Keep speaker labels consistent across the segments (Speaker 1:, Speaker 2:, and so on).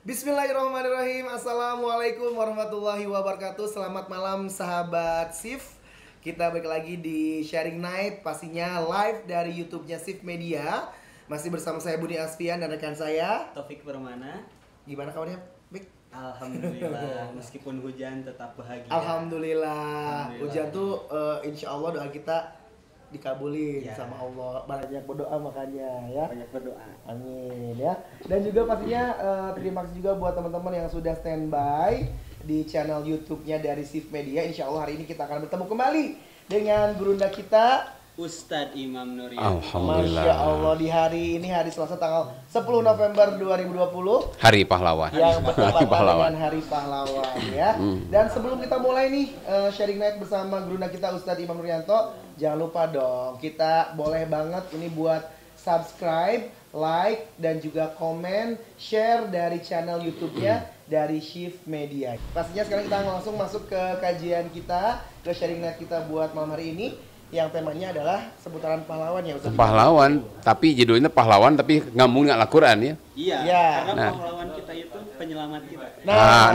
Speaker 1: Bismillahirrahmanirrahim. Assalamualaikum warahmatullahi wabarakatuh. Selamat malam sahabat Sif. Kita balik lagi di Sharing Night, pastinya live dari YouTube-nya Sif Media. Masih bersama saya Budi Asfian dan rekan saya
Speaker 2: Taufik Permana.
Speaker 1: Gimana kabarnya, Bik?
Speaker 2: Alhamdulillah, meskipun hujan tetap bahagia.
Speaker 1: Alhamdulillah. Hujan tuh insya Allah doa kita dikabulin
Speaker 2: Ya.
Speaker 1: sama Allah. Banyak berdoa makanya ya.
Speaker 2: Banyak berdoa.
Speaker 1: Amin ya. Dan juga pastinya terima kasih juga buat teman-teman yang sudah standby di channel YouTube-nya dari Sif Media. Insya Allah hari ini kita akan bertemu kembali dengan gurunda kita
Speaker 2: Ustadz Imam Nuril.
Speaker 3: Alhamdulillah.
Speaker 1: Masya Allah, di hari ini hari Selasa tanggal 10 November 2020
Speaker 3: Hari pahlawan.
Speaker 1: yang bertepatan
Speaker 3: Hari pahlawan.
Speaker 1: dengan Hari Pahlawan ya. Dan sebelum kita mulai nih sharing night bersama gurunda kita Ustadz Imam Nuryanto, jangan lupa dong kita boleh banget ini buat subscribe, like dan juga komen, share dari channel YouTube-nya dari Shift Media. Pastinya sekarang kita langsung masuk ke kajian kita, ke sharing night kita buat malam hari ini yang temanya adalah seputaran pahlawan ya Ustadz.
Speaker 3: Pahlawan, tapi judulnya pahlawan tapi ngomongin Al-Quran ya.
Speaker 2: Iya,
Speaker 1: Ya.
Speaker 2: karena
Speaker 3: Nah.
Speaker 2: pahlawan kita itu penyelamat kita.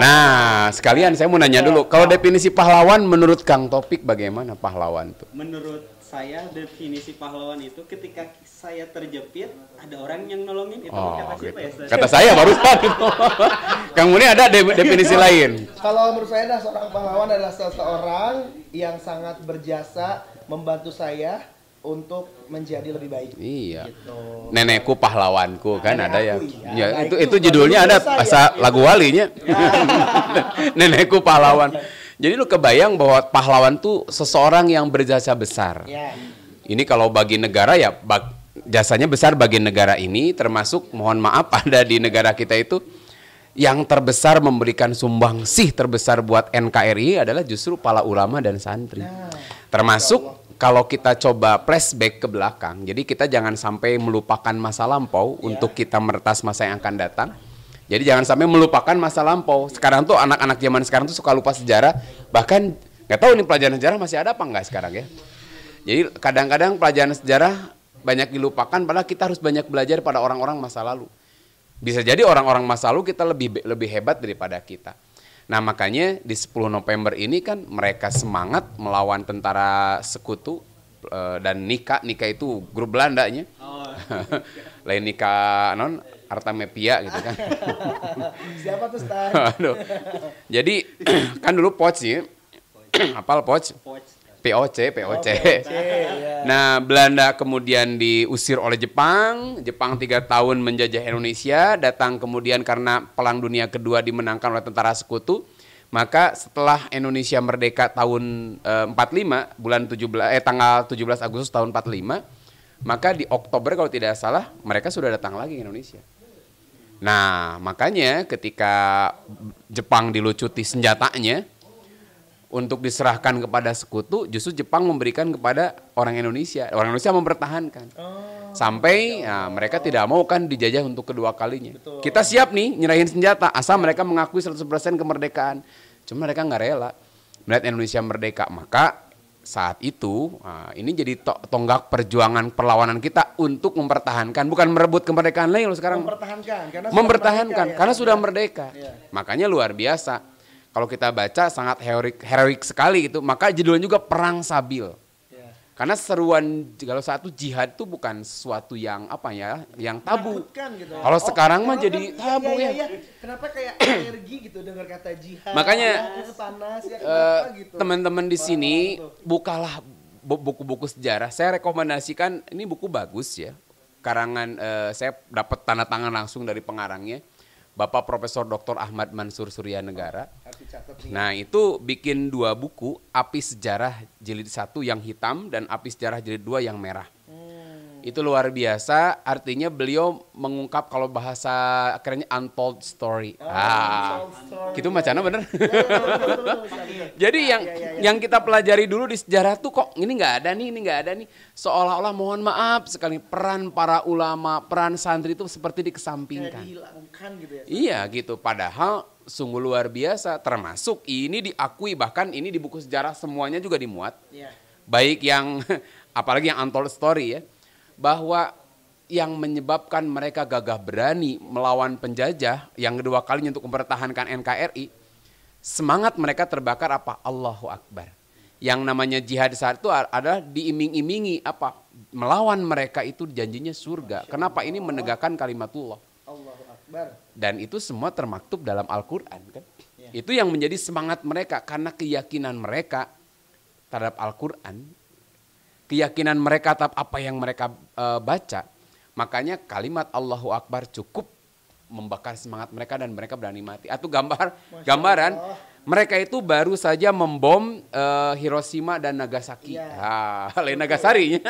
Speaker 3: Nah, sekalian saya mau nanya dulu, kalau definisi pahlawan menurut Kang Topik bagaimana pahlawan itu?
Speaker 2: Menurut saya definisi pahlawan itu ketika saya terjepit ada orang yang nolongin itu
Speaker 3: Oh,
Speaker 2: kata siapa
Speaker 3: gitu.
Speaker 2: ya? Ustaz?
Speaker 3: Kata saya barusan itu. Kang Muni ada definisi lain.
Speaker 1: Kalau menurut saya seorang pahlawan adalah seseorang yang sangat berjasa membantu saya untuk menjadi lebih baik.
Speaker 3: Iya.
Speaker 1: Gitu.
Speaker 3: Nenekku pahlawanku kan
Speaker 1: Nenek
Speaker 3: ada ya.
Speaker 1: aku, iya.
Speaker 3: Ya,
Speaker 1: Nah,
Speaker 3: itu
Speaker 1: itu
Speaker 3: judulnya
Speaker 1: baru
Speaker 3: ada
Speaker 1: saya.
Speaker 3: asa lagu walinya. Nenekku pahlawan. Jadi lu kebayang bahwa pahlawan tuh seseorang yang berjasa besar.
Speaker 1: Ya.
Speaker 3: Ini kalau bagi negara ya jasanya besar bagi negara ini, termasuk mohon maaf ada di negara kita itu yang terbesar memberikan sumbangsih terbesar buat NKRI adalah justru para ulama dan santri. Termasuk kalau kita coba flashback ke belakang, jadi kita jangan sampai melupakan masa lampau untuk kita meretas masa yang akan datang. Jadi jangan sampai melupakan masa lampau. Sekarang tuh anak-anak zaman sekarang tuh suka lupa sejarah, bahkan nggak tahu nih pelajaran sejarah masih ada apa nggak sekarang ya. Jadi kadang-kadang pelajaran sejarah banyak dilupakan, padahal kita harus banyak belajar pada orang-orang masa lalu. Bisa jadi orang-orang masa lalu kita lebih hebat daripada kita. Nah makanya di 10 November ini kan mereka semangat melawan tentara sekutu dan Nika itu grup Belandanya.
Speaker 2: Oh,
Speaker 3: Lain Nika non Artamevia gitu kan.
Speaker 1: Siapa tuh Stan?
Speaker 3: Aduh. Jadi kan dulu Poch ya. Apal Poch?
Speaker 2: Poch.
Speaker 3: POC.
Speaker 1: ya.
Speaker 3: Nah, Belanda kemudian diusir oleh Jepang. Jepang 3 tahun menjajah Indonesia. Datang kemudian karena Perang Dunia Kedua dimenangkan oleh tentara sekutu. Maka setelah Indonesia merdeka tahun 45, tanggal 17 Agustus tahun 45, maka di Oktober kalau tidak salah mereka sudah datang lagi ke Indonesia. Nah, makanya ketika Jepang dilucuti senjatanya untuk diserahkan kepada sekutu, justru Jepang memberikan kepada orang Indonesia. Orang Indonesia mempertahankan. Sampai mereka tidak mau kan dijajah untuk kedua kalinya.
Speaker 1: Betul.
Speaker 3: Kita siap nih nyerahin senjata, asal mereka mengakui 100% kemerdekaan. Cuma mereka nggak rela melihat Indonesia merdeka. Maka saat itu, ini jadi tonggak perjuangan perlawanan kita untuk mempertahankan. Bukan merebut kemerdekaan lagi loh sekarang.
Speaker 1: Mempertahankan
Speaker 3: Karena sudah merdeka.
Speaker 1: Ya.
Speaker 3: Makanya luar biasa. Kalau kita baca sangat heroik sekali gitu, maka judulnya juga Perang Sabil.
Speaker 1: Ya.
Speaker 3: Karena seruan kalau satu jihad itu bukan sesuatu yang apa ya, yang tabu.
Speaker 1: Menakutkan gitu.
Speaker 3: Kalau sekarang mah
Speaker 1: karena
Speaker 3: jadi tabu ya.
Speaker 1: Iya. Kenapa kayak energi gitu dengar kata jihad?
Speaker 3: Makanya,
Speaker 1: ya, panas ya kenapa gitu.
Speaker 3: Teman-teman di sini
Speaker 1: Orang-orang tuh.
Speaker 3: bukalah buku-buku sejarah. Saya rekomendasikan ini buku bagus ya. Karangan saya dapat tanda tangan langsung dari pengarangnya. Bapak Profesor Dr. Ahmad Mansur Suryanegara.
Speaker 1: Harus dicatat nih.
Speaker 3: Nah itu bikin 2 buku, Api Sejarah Jilid 1 yang hitam dan Api Sejarah Jilid 2 yang merah. Itu luar biasa, artinya beliau mengungkap kalau bahasa kerennya untold story.
Speaker 1: Untold story.
Speaker 3: Gitu macamnya bener.
Speaker 1: Betul.
Speaker 3: Jadi yang kita pelajari dulu di sejarah tuh kok ini nggak ada nih. Seolah-olah mohon maaf sekali peran para ulama, peran santri itu seperti
Speaker 1: Kayak
Speaker 3: dikesampingkan.
Speaker 1: dihilangkan gitu ya.
Speaker 3: Iya gitu, padahal sungguh luar biasa. Termasuk ini diakui, bahkan ini di buku sejarah semuanya juga dimuat.
Speaker 1: Iya.
Speaker 3: Baik yang apalagi yang untold story ya, bahwa yang menyebabkan mereka gagah berani melawan penjajah yang kedua kalinya untuk mempertahankan NKRI, semangat mereka terbakar apa? Allahu Akbar. Yang namanya jihad saat itu adalah diiming-imingi apa? Melawan mereka itu janjinya surga. Kenapa? Ini menegakkan kalimatullah.
Speaker 1: Allahu Akbar.
Speaker 3: Dan itu semua termaktub dalam Al-Quran kan. Itu yang menjadi semangat mereka karena keyakinan mereka terhadap Al-Quran. Keyakinan mereka terhadap apa yang mereka baca. Makanya kalimat Allahu Akbar cukup membakar semangat mereka dan mereka berani mati. Atau gambaran mereka itu baru saja membom Hiroshima dan Nagasaki. Lain Nagasari.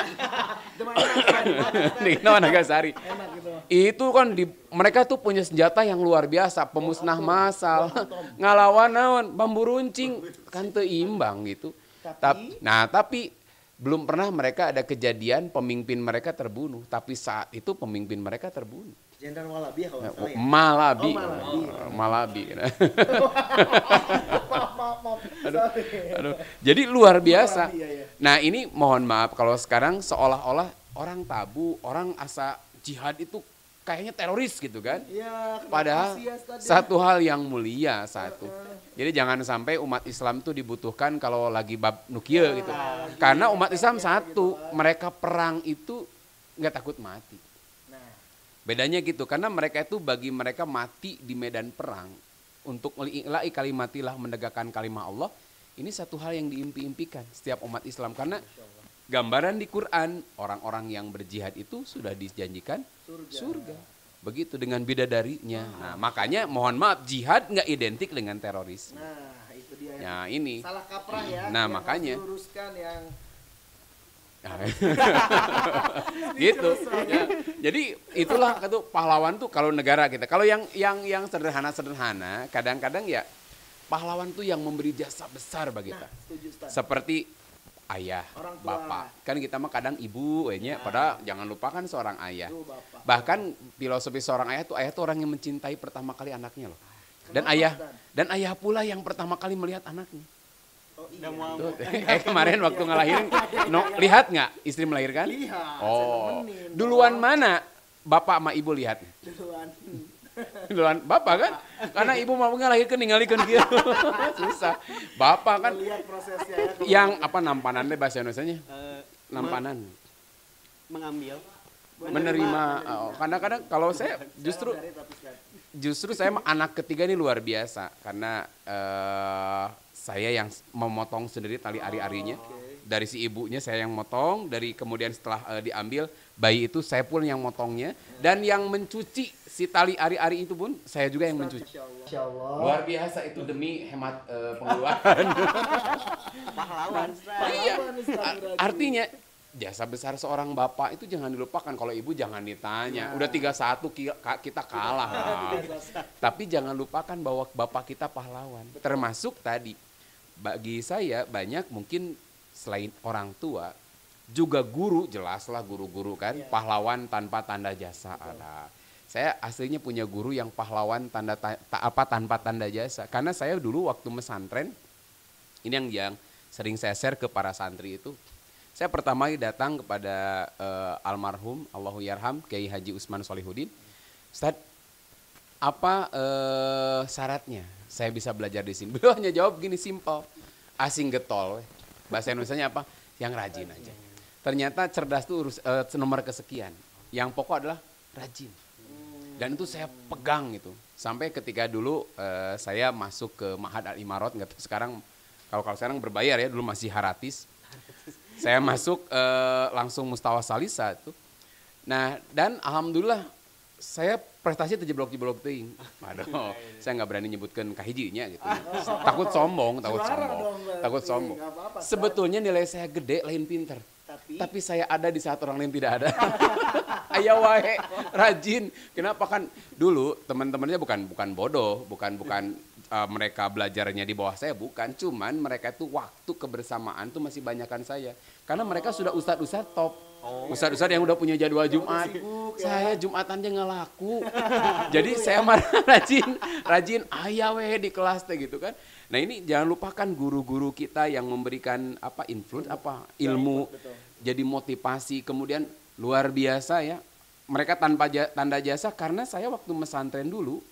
Speaker 3: Nama Nagasari. Itu kan mereka tuh punya senjata yang luar biasa, pemusnah massal, ngalawan naon, bambu runcing, kan teu imbang gitu. Tapi belum pernah mereka ada kejadian pemimpin mereka terbunuh, tapi saat itu pemimpin mereka terbunuh.
Speaker 1: Jenderal Malabi kalau nggak salah ya?
Speaker 3: Malabi.
Speaker 1: Maaf.
Speaker 3: Aduh. Jadi luar biasa.
Speaker 1: Malabi, ya.
Speaker 3: Nah ini mohon maaf kalau sekarang seolah-olah orang tabu, orang asa jihad itu kayaknya teroris gitu kan.
Speaker 1: Ya,
Speaker 3: padahal satu hal yang mulia satu. Jadi jangan sampai umat Islam itu dibutuhkan kalau lagi bab nuklir gitu. Karena umat Islam satu, mereka perang itu nggak takut mati. Bedanya gitu, karena mereka itu bagi mereka mati di medan perang untuk meli'la'i kalimatillah, menegakkan kalimah Allah. Ini satu hal yang diimpi-impikan setiap umat Islam karena gambaran di Quran orang-orang yang berjihad itu sudah dijanjikan surga. Begitu dengan bidadarinya. Nah, makanya mohon maaf jihad nggak identik dengan teroris.
Speaker 1: Nah, itu dia.
Speaker 3: Nah, ini.
Speaker 1: Salah kaprah ya.
Speaker 3: Nah, makanya.
Speaker 1: Luruskan yang
Speaker 3: gitu. Ya. Jadi itulah itu pahlawan tuh kalau negara kita. Kalau yang sederhana, kadang-kadang ya pahlawan tuh yang memberi jasa besar bagi kita. Seperti ayah, bapak. Kan kita mah kadang ibu, padahal jangan lupakan seorang ayah. Bahkan filosofi seorang ayah tuh orang yang mencintai pertama kali anaknya loh. Dan ayah pula yang pertama kali melihat anaknya.
Speaker 1: Oh iya.
Speaker 3: Kemarin waktu ngelahirin, lihat nggak istri melahirkan?
Speaker 1: Lihat.
Speaker 3: Oh, duluan mana bapak sama ibu lihat? Duluan bapak kan? Karena ibu mau ngelahirkan ninggalikeun kieu. Susah. Bapak kan
Speaker 1: lihat prosesnya ya.
Speaker 3: Yang apa nampanan deh bahasa Indonesianya? Nampanan.
Speaker 2: Mengambil.
Speaker 3: Menerima. Kadang-kadang kalau saya justru saya anak ketiga ini luar biasa karena saya yang memotong sendiri tali ari-arinya. Dari si ibunya saya yang motong, dari kemudian setelah diambil bayi itu saya pun yang motongnya dan yang mencuci si tali ari-ari itu pun saya juga yang mencuci. Luar biasa itu demi hemat pengeluaran.
Speaker 2: Pahlawan.
Speaker 3: Iya. Artinya jasa besar seorang bapak itu jangan dilupakan. Kalau ibu jangan ditanya. Udah 3-1 kita kalah. Tapi jangan lupakan bahwa bapak kita pahlawan. Termasuk tadi bagi saya banyak mungkin selain orang tua juga guru, jelaslah guru-guru kan pahlawan tanpa tanda jasa ada. Saya aslinya punya guru yang pahlawan tanpa tanda jasa. Karena saya dulu waktu mesantren ini yang sering saya share ke para santri itu. Saya pertama kali datang kepada almarhum Allahyarham Kiai Haji Usman Solihuddin. Ustaz, apa syaratnya saya bisa belajar di sini? Beliau hanya jawab gini simpel, asing getol. Bahasa Indonesianya apa? Yang rajin aja. Ternyata cerdas itu nomor kesekian. Yang pokok adalah rajin. Dan itu saya pegang gitu. Sampai ketika dulu saya masuk ke Ma'had Al-Imarat, nggak tahu sekarang kalau sekarang berbayar ya, dulu masih haratis. Saya masuk langsung Mustawa Salisa tuh. Nah, dan alhamdulillah saya prestasi jeblok teuing. Aduh, saya nggak berani nyebutkan kahijinya gitu. Takut sombong. Sebetulnya nilai saya gede lain pinter. Tapi saya ada di saat orang lain tidak ada. Aya wae, rajin. Kenapa kan dulu teman-temannya bukan bodoh, bukan mereka belajarnya di bawah saya, bukan. Cuman mereka itu waktu kebersamaan tuh masih banyakan saya. Karena mereka sudah ustadz top. Ustadz yang udah punya jadwal Jumat. Saya Jumatannya nggak laku. Jadi saya rajin aya we di kelas teh gitu kan. Nah, ini jangan lupakan guru-guru kita yang memberikan ilmu, jadi motivasi, kemudian luar biasa ya. mereka tanpa tanda jasa karena saya waktu pesantren dulu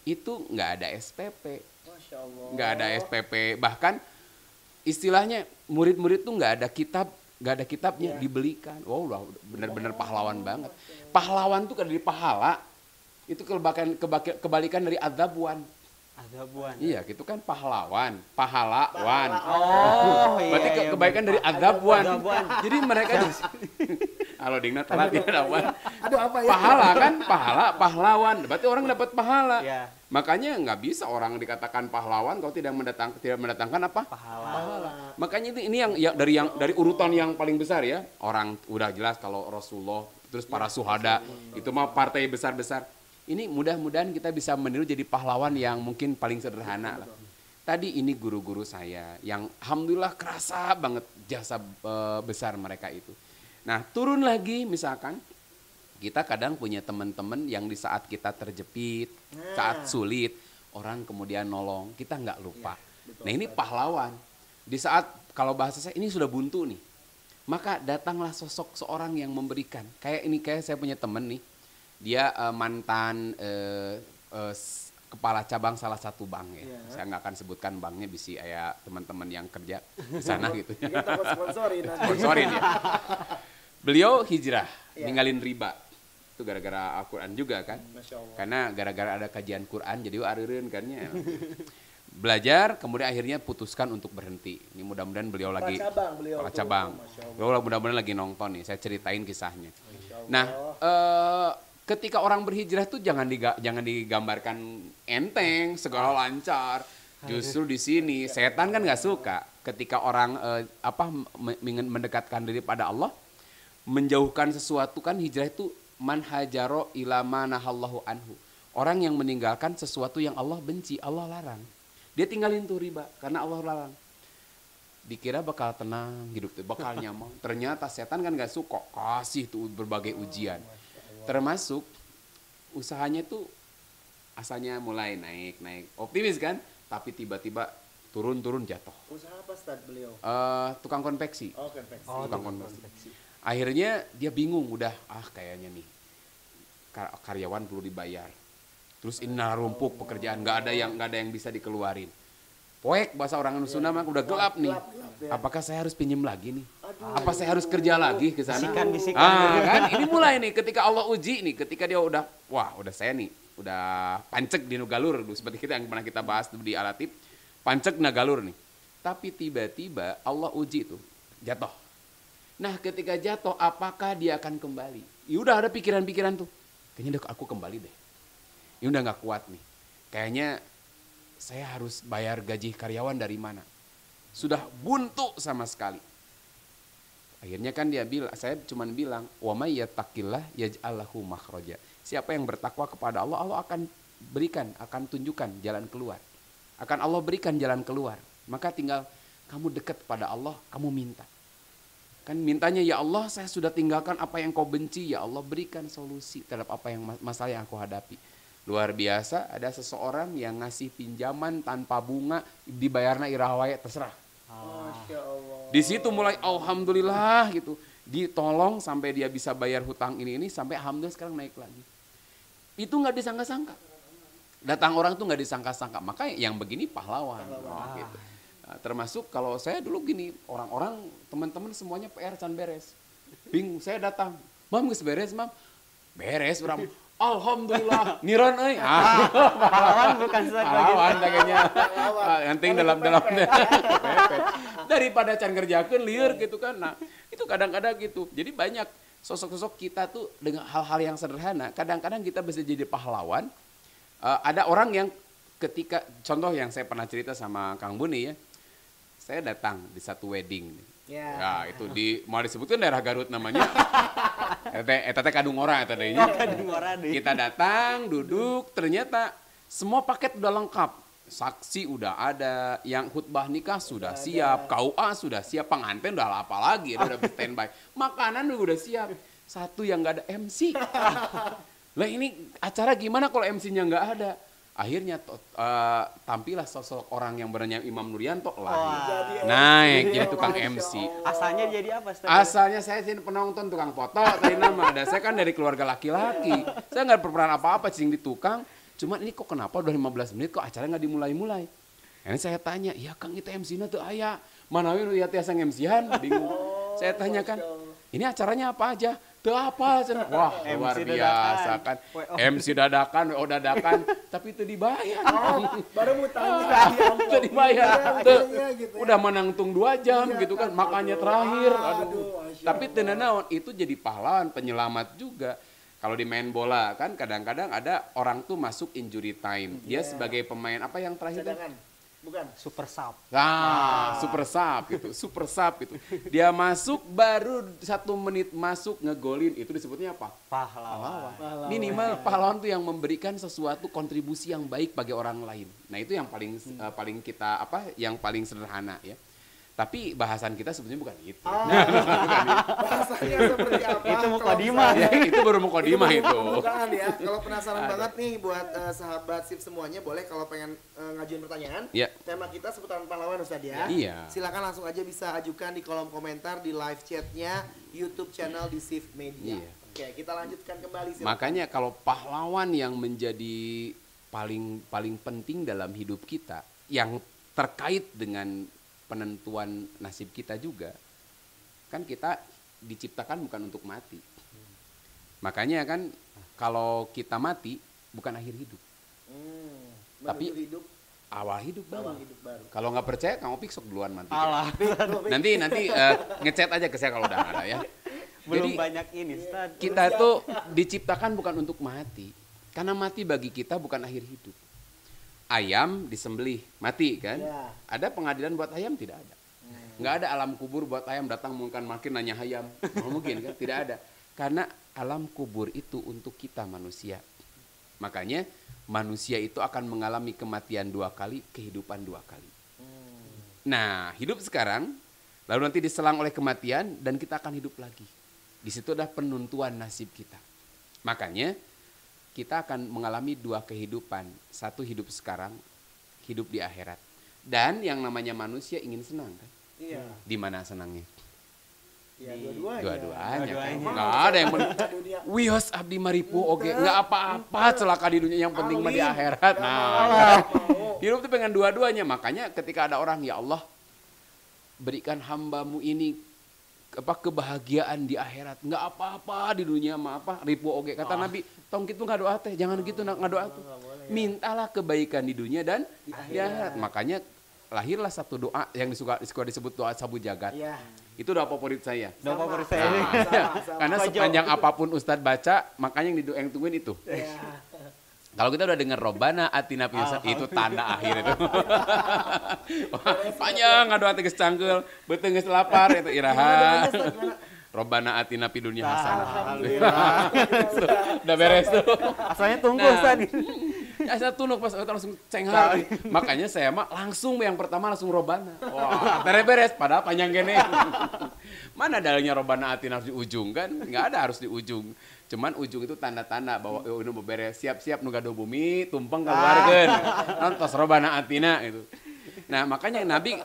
Speaker 3: itu nggak ada SPP.
Speaker 1: Masya Allah.
Speaker 3: Nggak ada SPP, bahkan istilahnya murid-murid tuh nggak ada kitabnya dibelikan. Wow, udah bener-bener pahlawan banget. Pahlawan tuh dari pahala, itu kebalikan dari adzabwan.
Speaker 2: Adzabwan.
Speaker 3: Iya, gitu kan pahlawan, pahlawan.
Speaker 2: Oh, iya.
Speaker 3: Berarti
Speaker 2: iya,
Speaker 3: kebaikan dari adzabwan.
Speaker 2: Adzabwan.
Speaker 3: Jadi mereka halo Dingna telat ya dapat.
Speaker 1: Aduh apa ya?
Speaker 3: Pahala kan, pahlawan. Berarti orang dapat pahala.
Speaker 2: Iya.
Speaker 3: Makanya nggak bisa orang dikatakan pahlawan kalau tidak mendatangkan apa?
Speaker 2: Pahala.
Speaker 3: Makanya ini yang dari urutan yang paling besar ya. Orang udah jelas kalau Rasulullah, terus para suhada, itu mah partai besar-besar. Ini mudah-mudahan kita bisa meniru jadi pahlawan yang mungkin paling sederhana lah. Tadi ini guru-guru saya yang alhamdulillah kerasa banget jasa besar mereka itu. Nah, turun lagi misalkan kita kadang punya teman-teman yang di saat kita terjepit, saat sulit, orang kemudian nolong, kita nggak lupa. Nah ini pahlawan. Di saat kalau bahasa saya ini sudah buntu nih, maka datanglah sosok seorang yang memberikan. Kayak saya punya teman nih, dia mantan kepala cabang salah satu bank ya. Saya nggak akan sebutkan banknya, bisa ya teman-teman yang kerja di sana gitu.
Speaker 1: Kita
Speaker 3: Sponsorin ya. Beliau hijrah, ninggalin riba. Itu gara-gara Al-Quran juga kan. Karena gara-gara ada kajian Quran, jadi arireun kan ya. Belajar, kemudian akhirnya putuskan untuk berhenti. Ini mudah-mudahan beliau lagi kepala cabang. Beliau mudah-mudahan lagi nonton nih, saya ceritain kisahnya. Nah, ketika orang berhijrah tuh jangan digambarkan enteng, segala lancar. Justru di sini setan kan nggak suka ketika orang mendekatkan diri pada Allah, menjauhkan sesuatu. Kan hijrah itu man hajaro ila ma nahallahu anhu. Orang yang meninggalkan sesuatu yang Allah benci, Allah larang. Dia tinggalin tuh riba karena Allah larang. Dikira bakal tenang hidup tuh, bakal nyaman. Ternyata setan kan gak suka, kasih tuh berbagai ujian. Termasuk usahanya tuh asalnya mulai naik, optimis kan, tapi tiba-tiba turun jatuh.
Speaker 1: Usaha apa Ustaz beliau?
Speaker 3: Tukang konveksi.
Speaker 1: Oh, konveksi.
Speaker 3: Tukang konveksi. Akhirnya dia bingung, udah kayaknya nih karyawan perlu dibayar. Terus ini rumpuk pekerjaan, nggak ada yang bisa dikeluarin. Poek bahasa orang Sunda mah udah gelap nih. Apakah saya harus pinjam lagi nih? Apa saya harus kerja lagi ke sana?
Speaker 2: Bisikan.
Speaker 3: Kan ini mulai nih ketika Allah uji nih, ketika dia udah saya nih, udah pancek di Nugalur, seperti kita yang pernah kita bahas di Alatip, pancek Nagalur nih. Tapi tiba-tiba Allah uji tuh, jatuh. Nah ketika jatuh, apakah dia akan kembali? Ya udah ada pikiran-pikiran tuh, kayaknya aku kembali deh. Ini udah nggak kuat nih. Kayaknya saya harus bayar gaji karyawan dari mana? Sudah buntu sama sekali. Akhirnya kan saya cuma bilang, wa may yattaqillah yaj'al lahu makhraja. Siapa yang bertakwa kepada Allah, Allah akan berikan, akan tunjukkan jalan keluar. Akan Allah berikan jalan keluar. Maka tinggal kamu dekat pada Allah, kamu minta. Kan mintanya, ya Allah saya sudah tinggalkan apa yang kau benci, ya Allah berikan solusi terhadap apa yang masalah yang aku hadapi. Luar biasa, ada seseorang yang ngasih pinjaman tanpa bunga, dibayarnya irahwaya, terserah.
Speaker 1: Masya Allah.
Speaker 3: Di situ mulai alhamdulillah gitu, ditolong sampai dia bisa bayar hutang ini sampai alhamdulillah sekarang naik lagi. Itu nggak disangka-sangka. Datang orang tuh nggak disangka-sangka, maka yang begini pahlawan. Gitu. Nah, termasuk kalau saya dulu gini, orang-orang teman-teman semuanya PR can beres. Bingung, saya datang, mam geus beres mam, beres orang. Alhamdulillah, niron euy.
Speaker 2: Pahlawan bukan
Speaker 3: pahlawan kayaknya. Penting dalam daripada can ngerjakeun lieur gitu kan. Nah, itu kadang-kadang gitu. Jadi banyak sosok-sosok kita tuh dengan hal-hal yang sederhana, kadang-kadang kita bisa jadi pahlawan. Ada orang yang ketika, contoh yang saya pernah cerita sama Kang Buni ya, saya datang di satu wedding. Ya itu mau disebutkan daerah Garut namanya. Eta teh Kadungora eta deui. Kita datang, duduk, ternyata semua paket udah lengkap. Saksi udah ada, yang khutbah nikah sudah siap, KUA sudah siap, pengantin udah apa lagi, udah standby. Makanan udah siap. Satu yang enggak ada MC. Lah ini acara gimana kalau MC-nya enggak ada? Akhirnya tampillah sosok orang yang bernama Imam Nuryanto lahir. Naik jadi tukang MC.
Speaker 2: Asalnya jadi apa? Ustaz?
Speaker 3: Asalnya saya jadi penonton tukang foto tadi nama. Dan saya kan dari keluarga laki-laki. Saya nggak berperan apa-apa cing di tukang. Cuman ini kok kenapa udah 15 menit kok acara nggak dimulai-mulai. Ini saya tanya, iya Kang itu MC-nya tuh aya. Mana we lihat tiasa MC-an? Bingung. Saya tanyakan, ini acaranya apa aja? Tuh apa? Wah luar biasa kan. MC dadakan, WO dadakan, tapi itu dibayar.
Speaker 1: Baru mau tanya.
Speaker 3: Itu dibayar. Tuh,
Speaker 1: Gitu ya.
Speaker 3: udah menangtung 2 jam
Speaker 1: Iya,
Speaker 3: gitu kan,
Speaker 1: kan.
Speaker 3: makanya terakhir.
Speaker 1: Aduh, Masya
Speaker 3: Tapi tenanawan itu jadi pahlawan, penyelamat juga. Kalau di main bola kan kadang-kadang ada orang tuh masuk injury time. Dia sebagai pemain apa yang terakhir tuh?
Speaker 1: Cadangan. Bukan.
Speaker 2: Super sub.
Speaker 3: Super sub gitu, super sub gitu. Dia masuk baru 1 menit masuk ngegolin, itu disebutnya apa?
Speaker 2: Pahlawan.
Speaker 3: Minimal pahlawan tuh yang memberikan sesuatu kontribusi yang baik bagi orang lain. Nah itu yang paling kita yang paling sederhana ya. Tapi bahasan kita sebenarnya bukan itu.
Speaker 1: Bahasanya seperti apa?
Speaker 2: Itu
Speaker 1: Kalau
Speaker 2: mukadimah.
Speaker 3: Ya, itu baru mukadimah itu.
Speaker 1: Pembukaan ya. Kalau penasaran banget nih buat sahabat SIP semuanya, boleh kalau pengen ngajuin pertanyaan.
Speaker 3: Ya.
Speaker 1: Tema kita seputaran pahlawan Ustaz ya.
Speaker 3: Iya.
Speaker 1: Silakan langsung aja bisa ajukan di kolom komentar di live chatnya YouTube channel di SIP Media.
Speaker 3: Iya.
Speaker 1: Oke, kita lanjutkan kembali. Silakan.
Speaker 3: Makanya kalau pahlawan yang menjadi paling penting dalam hidup kita, yang terkait dengan penentuan nasib kita juga, kan kita diciptakan bukan untuk mati. Makanya kan kalau kita mati bukan akhir hidup, tapi
Speaker 1: Menuju hidup,
Speaker 3: awal hidup baru.
Speaker 1: awal hidup baru.
Speaker 3: Kalau nggak percaya, Kang Opik sok duluan mati.
Speaker 2: Alah,
Speaker 3: Nanti ngechat aja ke saya kalau udah ada ya.
Speaker 2: belum
Speaker 3: Jadi
Speaker 2: banyak ini, Ustaz.
Speaker 3: kita tuh diciptakan bukan untuk mati, karena mati bagi kita bukan akhir hidup. Ayam disembelih mati kan?
Speaker 1: Ya.
Speaker 3: Ada pengadilan buat ayam? Tidak ada. Nggak ada alam kubur buat ayam datang mungkin makin nanya ayam. Nggak mungkin kan? Tidak ada. Karena alam kubur itu untuk kita manusia. Makanya manusia itu akan mengalami kematian 2 kali, kehidupan 2 kali. Nah, hidup sekarang, lalu nanti diselang oleh kematian dan kita akan hidup lagi. Di situ ada penentuan nasib kita. Makanya kita akan mengalami 2 kehidupan. 1 hidup sekarang, hidup di akhirat. Dan yang namanya manusia ingin senang kan?
Speaker 1: Iya.
Speaker 3: Di mana senangnya?
Speaker 1: Iya, dua-duanya.
Speaker 3: Dua-duanya. Kan?
Speaker 2: Dua-duanya.
Speaker 3: Nggak ada yang
Speaker 1: Dunia.
Speaker 3: Wios abdi maripu oke, nggak apa-apa celaka di dunia, yang penting mah di
Speaker 1: Amin.
Speaker 3: akhirat. Nah,
Speaker 1: Nggak mau.
Speaker 3: hidup tuh pengen dua-duanya. Makanya ketika ada orang, ya Allah berikan hambamu ini kebahagiaan di akhirat, nggak apa-apa di dunia mah ripu oke, kata Nabi, tong gitu nggak doa teh, jangan gitu nggak doa tuh, mintalah kebaikan di dunia dan di akhirat. Makanya lahirlah satu doa yang suka disebut doa sabu jagat.
Speaker 1: Iya.
Speaker 3: Itu doa favorit saya.
Speaker 2: Doa
Speaker 1: Sama.
Speaker 2: favorit saya ini.
Speaker 1: Sama.
Speaker 3: Karena sepanjang apapun Ustadz baca, makanya yang tungguin itu.
Speaker 1: Iya.
Speaker 3: Kalau kita udah dengar Robbana atina fil itu tanda akhir itu. Panjang ngadoa teh geus cangkeul, beuteung geus lapar itu iraha. Robbana atina fid dunya hasanah.
Speaker 1: Alhamdulillah.
Speaker 3: Udah beres tuh.
Speaker 2: Asalnya tunggu,
Speaker 3: Nah.
Speaker 2: Ustaz.
Speaker 3: Asa tunuk pas langsung cenghar. Makanya saya mah langsung yang pertama langsung Robbana. Wah, beres padahal panjang gini. Mana dalilnya Robbana atina harus di ujung kan? Enggak ada, harus di ujung. Cuman ujung itu tanda-tanda bahwa ini mau beres, siap-siap nu gaduh bumi, tumpeng keluarkeun. Nontos Robbana atina itu. Nah, makanya Nabi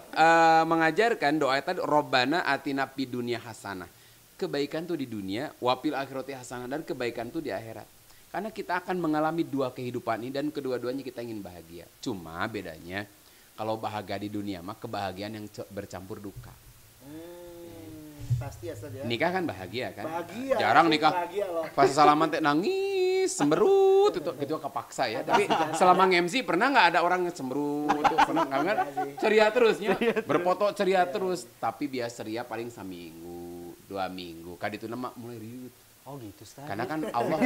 Speaker 3: mengajarkan doa tadi Robbana atina fid dunya hasanah. Kebaikan tuh di dunia, wapil akhirati hasanah, dan kebaikan tuh di akhirat. Karena kita akan mengalami 2 kehidupan ini dan kedua-duanya kita ingin bahagia. Cuma bedanya kalau bahagia di dunia mah kebahagiaan yang bercampur duka.
Speaker 1: Pasti ya, Ustaz ya.
Speaker 3: Nikah kan bahagia kan?
Speaker 1: Bahagia.
Speaker 3: Jarang
Speaker 1: Pasti
Speaker 3: nikah.
Speaker 1: bahagia loh.
Speaker 3: Pas salaman teh nangis, semberut itu kepaksa ya. Tapi selama nge-MC pernah nggak ada orang semberut? Pernah nggak kan? Ceria terusnya, berfoto ceria terus. Tapi biasa ceria paling seminggu, 2 minggu. Kaditu nama mulai riut.
Speaker 2: Oh gitu, Ustaz.
Speaker 3: Karena kan Allah,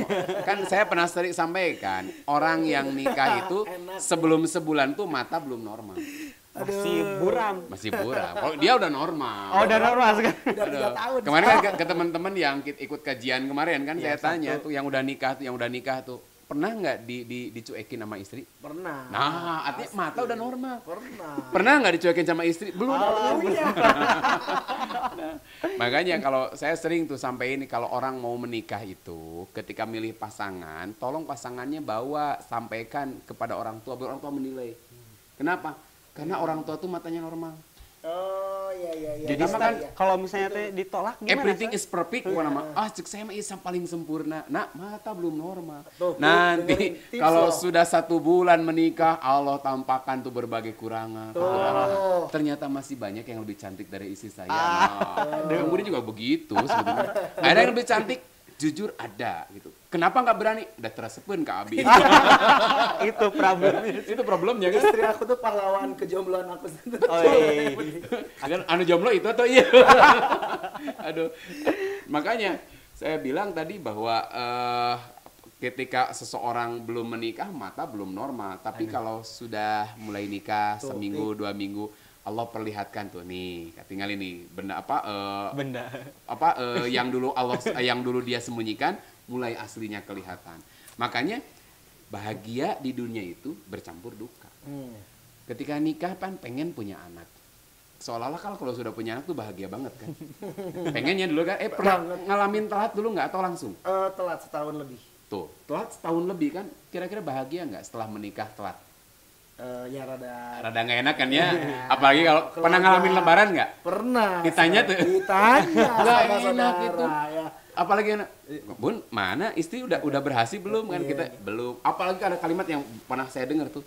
Speaker 3: kan saya pernah sering sampaikan, orang yang nikah itu sebelum sebulan tuh mata belum normal.
Speaker 2: Masih buram.
Speaker 3: Masih buram. Kalau dia udah normal.
Speaker 2: Oh, udah normal sekarang.
Speaker 1: Udah 3 tahun.
Speaker 3: Kemarin kan ke teman-teman yang ikut kajian kemarin kan saya tanya tuh yang udah nikah tuh pernah nggak dicuekin sama istri?
Speaker 1: Pernah.
Speaker 3: Nah, artinya mata udah normal.
Speaker 1: Pernah.
Speaker 3: Pernah nggak dicuekin sama istri? Belum.
Speaker 1: Iya.
Speaker 3: Makanya kalau saya sering tuh sampai ini kalau orang mau menikah itu ketika milih pasangan, tolong pasangannya bawa, sampaikan kepada orang tua, biar orang tua menilai. Kenapa? Karena orang tua tuh matanya normal.
Speaker 1: Oh iya.
Speaker 2: Jadi kan kalau misalnya teh ditolak gimana?
Speaker 3: Everything is perfect, cek saya mah isa paling sempurna. Nah, mata belum normal. Nanti kalau sudah 1 bulan menikah, Allah tampakkan tuh berbagai kekurangan. Ternyata masih banyak yang lebih cantik dari istri saya. Kemudian juga begitu sebetulnya. Ada yang lebih cantik, jujur ada gitu. Kenapa nggak berani? Udah teresepen ke Abi.
Speaker 2: Itu problemnya.
Speaker 3: Itu problemnya kan.
Speaker 1: Istri aku tuh pahlawan kejombloan aku sendiri.
Speaker 2: Oh iya.
Speaker 3: Agar anu jomblo itu atau iya. Aduh. Makanya saya bilang tadi bahwa ketika seseorang belum menikah mata belum normal, tapi kalau sudah mulai nikah seminggu 2 minggu Allah perlihatkan tuh nih, tinggal ini benda yang dulu dia sembunyikan mulai aslinya kelihatan. Makanya bahagia di dunia itu bercampur duka. Ketika nikah kan pengen punya anak. Seolah-olah kalau sudah punya anak tuh bahagia banget kan. Pengennya dulu kan, pernah ngalamin telat dulu nggak atau langsung?
Speaker 1: Telat setahun lebih.
Speaker 3: Tuh, telat setahun lebih kan, kira-kira bahagia nggak setelah menikah telat?
Speaker 1: Ya rada
Speaker 3: Nggak enak kan ya. Apalagi kalau pernah ngalamin lebaran nggak?
Speaker 1: Pernah.
Speaker 3: Ditanya tuh.
Speaker 1: Nggak
Speaker 3: enak gitu.
Speaker 1: Ya.
Speaker 3: Apalagi enak. Bun, mana istri udah berhasil belum kan kita? Belum. Apalagi ada kalimat yang pernah saya dengar tuh.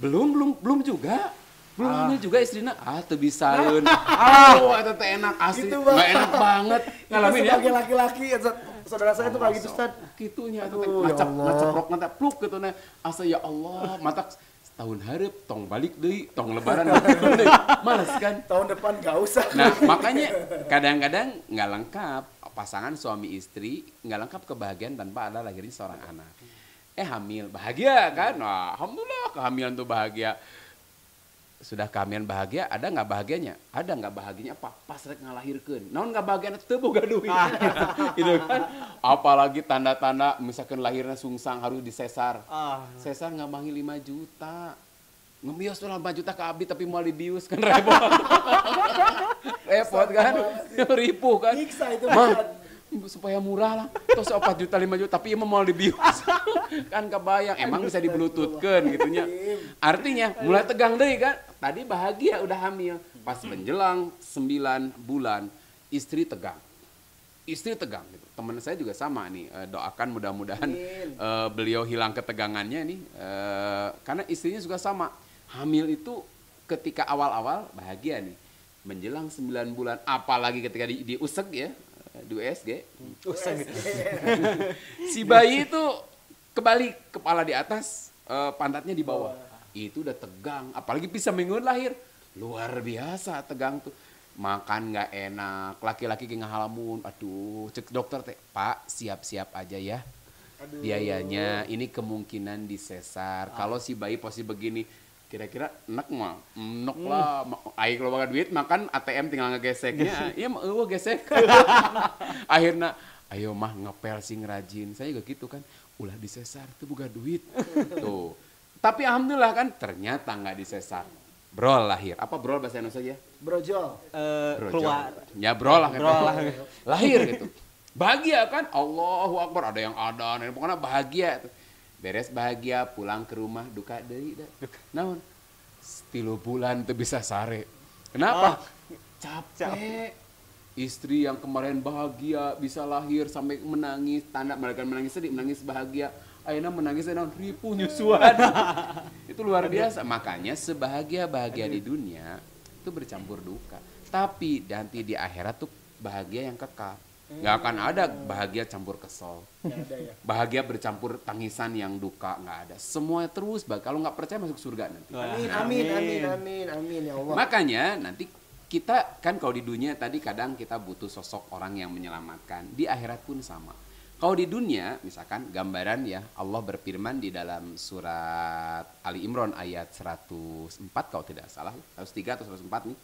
Speaker 3: Belum juga. Belum hamil juga istrinya. Tuh bisaeun. Itu teh enak asli.
Speaker 1: Gitu,
Speaker 3: nggak enak banget. Ngalamin ya.
Speaker 1: Sebagai laki-laki, saudara saya tuh kayak gitu, Ustaz.
Speaker 3: Gitunya tuh ngaceprok nanti pluk gitu nah. Asa ya Allah, mata tahun harap tong balik deui, tong lebaran deui. Males kan?
Speaker 1: Tahun depan gak usah.
Speaker 3: Nah, makanya kadang-kadang nggak lengkap pasangan suami istri, nggak lengkap kebahagiaan tanpa ada lahirnya seorang anak. Hamil bahagia kan? Nah, alhamdulillah kehamilan tuh bahagia. Sudah kehamilan bahagia, ada nggak bahagianya? Ada nggak bahagianya apa? Pas rek ngalahirkeun. Naon nggak bahagiana teu boga duit. Gitu kan? Apalagi tanda-tanda misalkan lahirnya sungsang harus disesar. Sesar ngambangi 5 juta. Ngebios tuh 5 juta ke Abi tapi mau dibius kan repot. Repot kan? Ripuh kan?
Speaker 1: Nyiksa itu
Speaker 3: supaya murah lah. Terus 4 juta 5 juta tapi emang mau dibius. Kan kebayang emang bisa dibelututkeun gitunya. Artinya mulai tegang deui kan. Tadi bahagia udah hamil, pas menjelang 9 bulan istri tegang. Istri tegang gitu. Teman saya juga sama nih, doakan mudah-mudahan beliau hilang ketegangannya nih. Karena istrinya juga sama. Hamil itu ketika awal-awal bahagia nih. Menjelang 9 bulan apalagi ketika di useg ya. Di USG. Si bayi itu kebalik, kepala di atas, pantatnya di bawah. Itu udah tegang, apalagi bisa mingguan lahir. Luar biasa tegang tuh. Makan nggak enak, laki-laki kayak ngahalamun. Aduh, cek dokter teh, Pak, siap-siap aja ya. Biayanya ini kemungkinan disesar. Kalau si bayi posisi begini, kira-kira enak mah, enak lah. Ayo kalau makan duit makan ATM tinggal ngegeseknya, iya mah gesek. Akhirnya, ayo mah ngepel sing rajin. Saya juga gitu kan, ulah disesar tuh buka duit. Tuh. Tapi alhamdulillah kan ternyata nggak disesar. Brol lahir. Apa brol bahasa Indonesia ya?
Speaker 1: Brojol.
Speaker 2: Keluar.
Speaker 3: Ya brol lah. Lahir gitu. Bahagia kan? Allahu Akbar. Ada yang ada. Pokoknya bahagia. Beres bahagia pulang ke rumah duka deui da. Naon? 3 bulan teu bisa sare. Kenapa? Capek. Istri yang kemarin bahagia bisa lahir sampai menangis, tanda mereka menangis sedih, menangis bahagia. Ayeuna menangis naon ripuh nyusuan. Itu luar biasa. Makanya sebahagia-bahagia di dunia itu bercampur duka. Tapi nanti di akhirat tuh bahagia yang kekal. Nggak akan ada bahagia campur kesel. Bahagia bercampur tangisan yang duka, nggak ada. Semuanya terus, kalau nggak percaya masuk surga nanti.
Speaker 1: Amin ya Allah.
Speaker 3: Makanya nanti kita kan kalau di dunia tadi kadang kita butuh sosok orang yang menyelamatkan. Di akhirat pun sama. Kalau di dunia misalkan gambaran ya Allah berfirman di dalam surat Ali Imran ayat 104 kalau tidak salah, 103 atau 104 nih.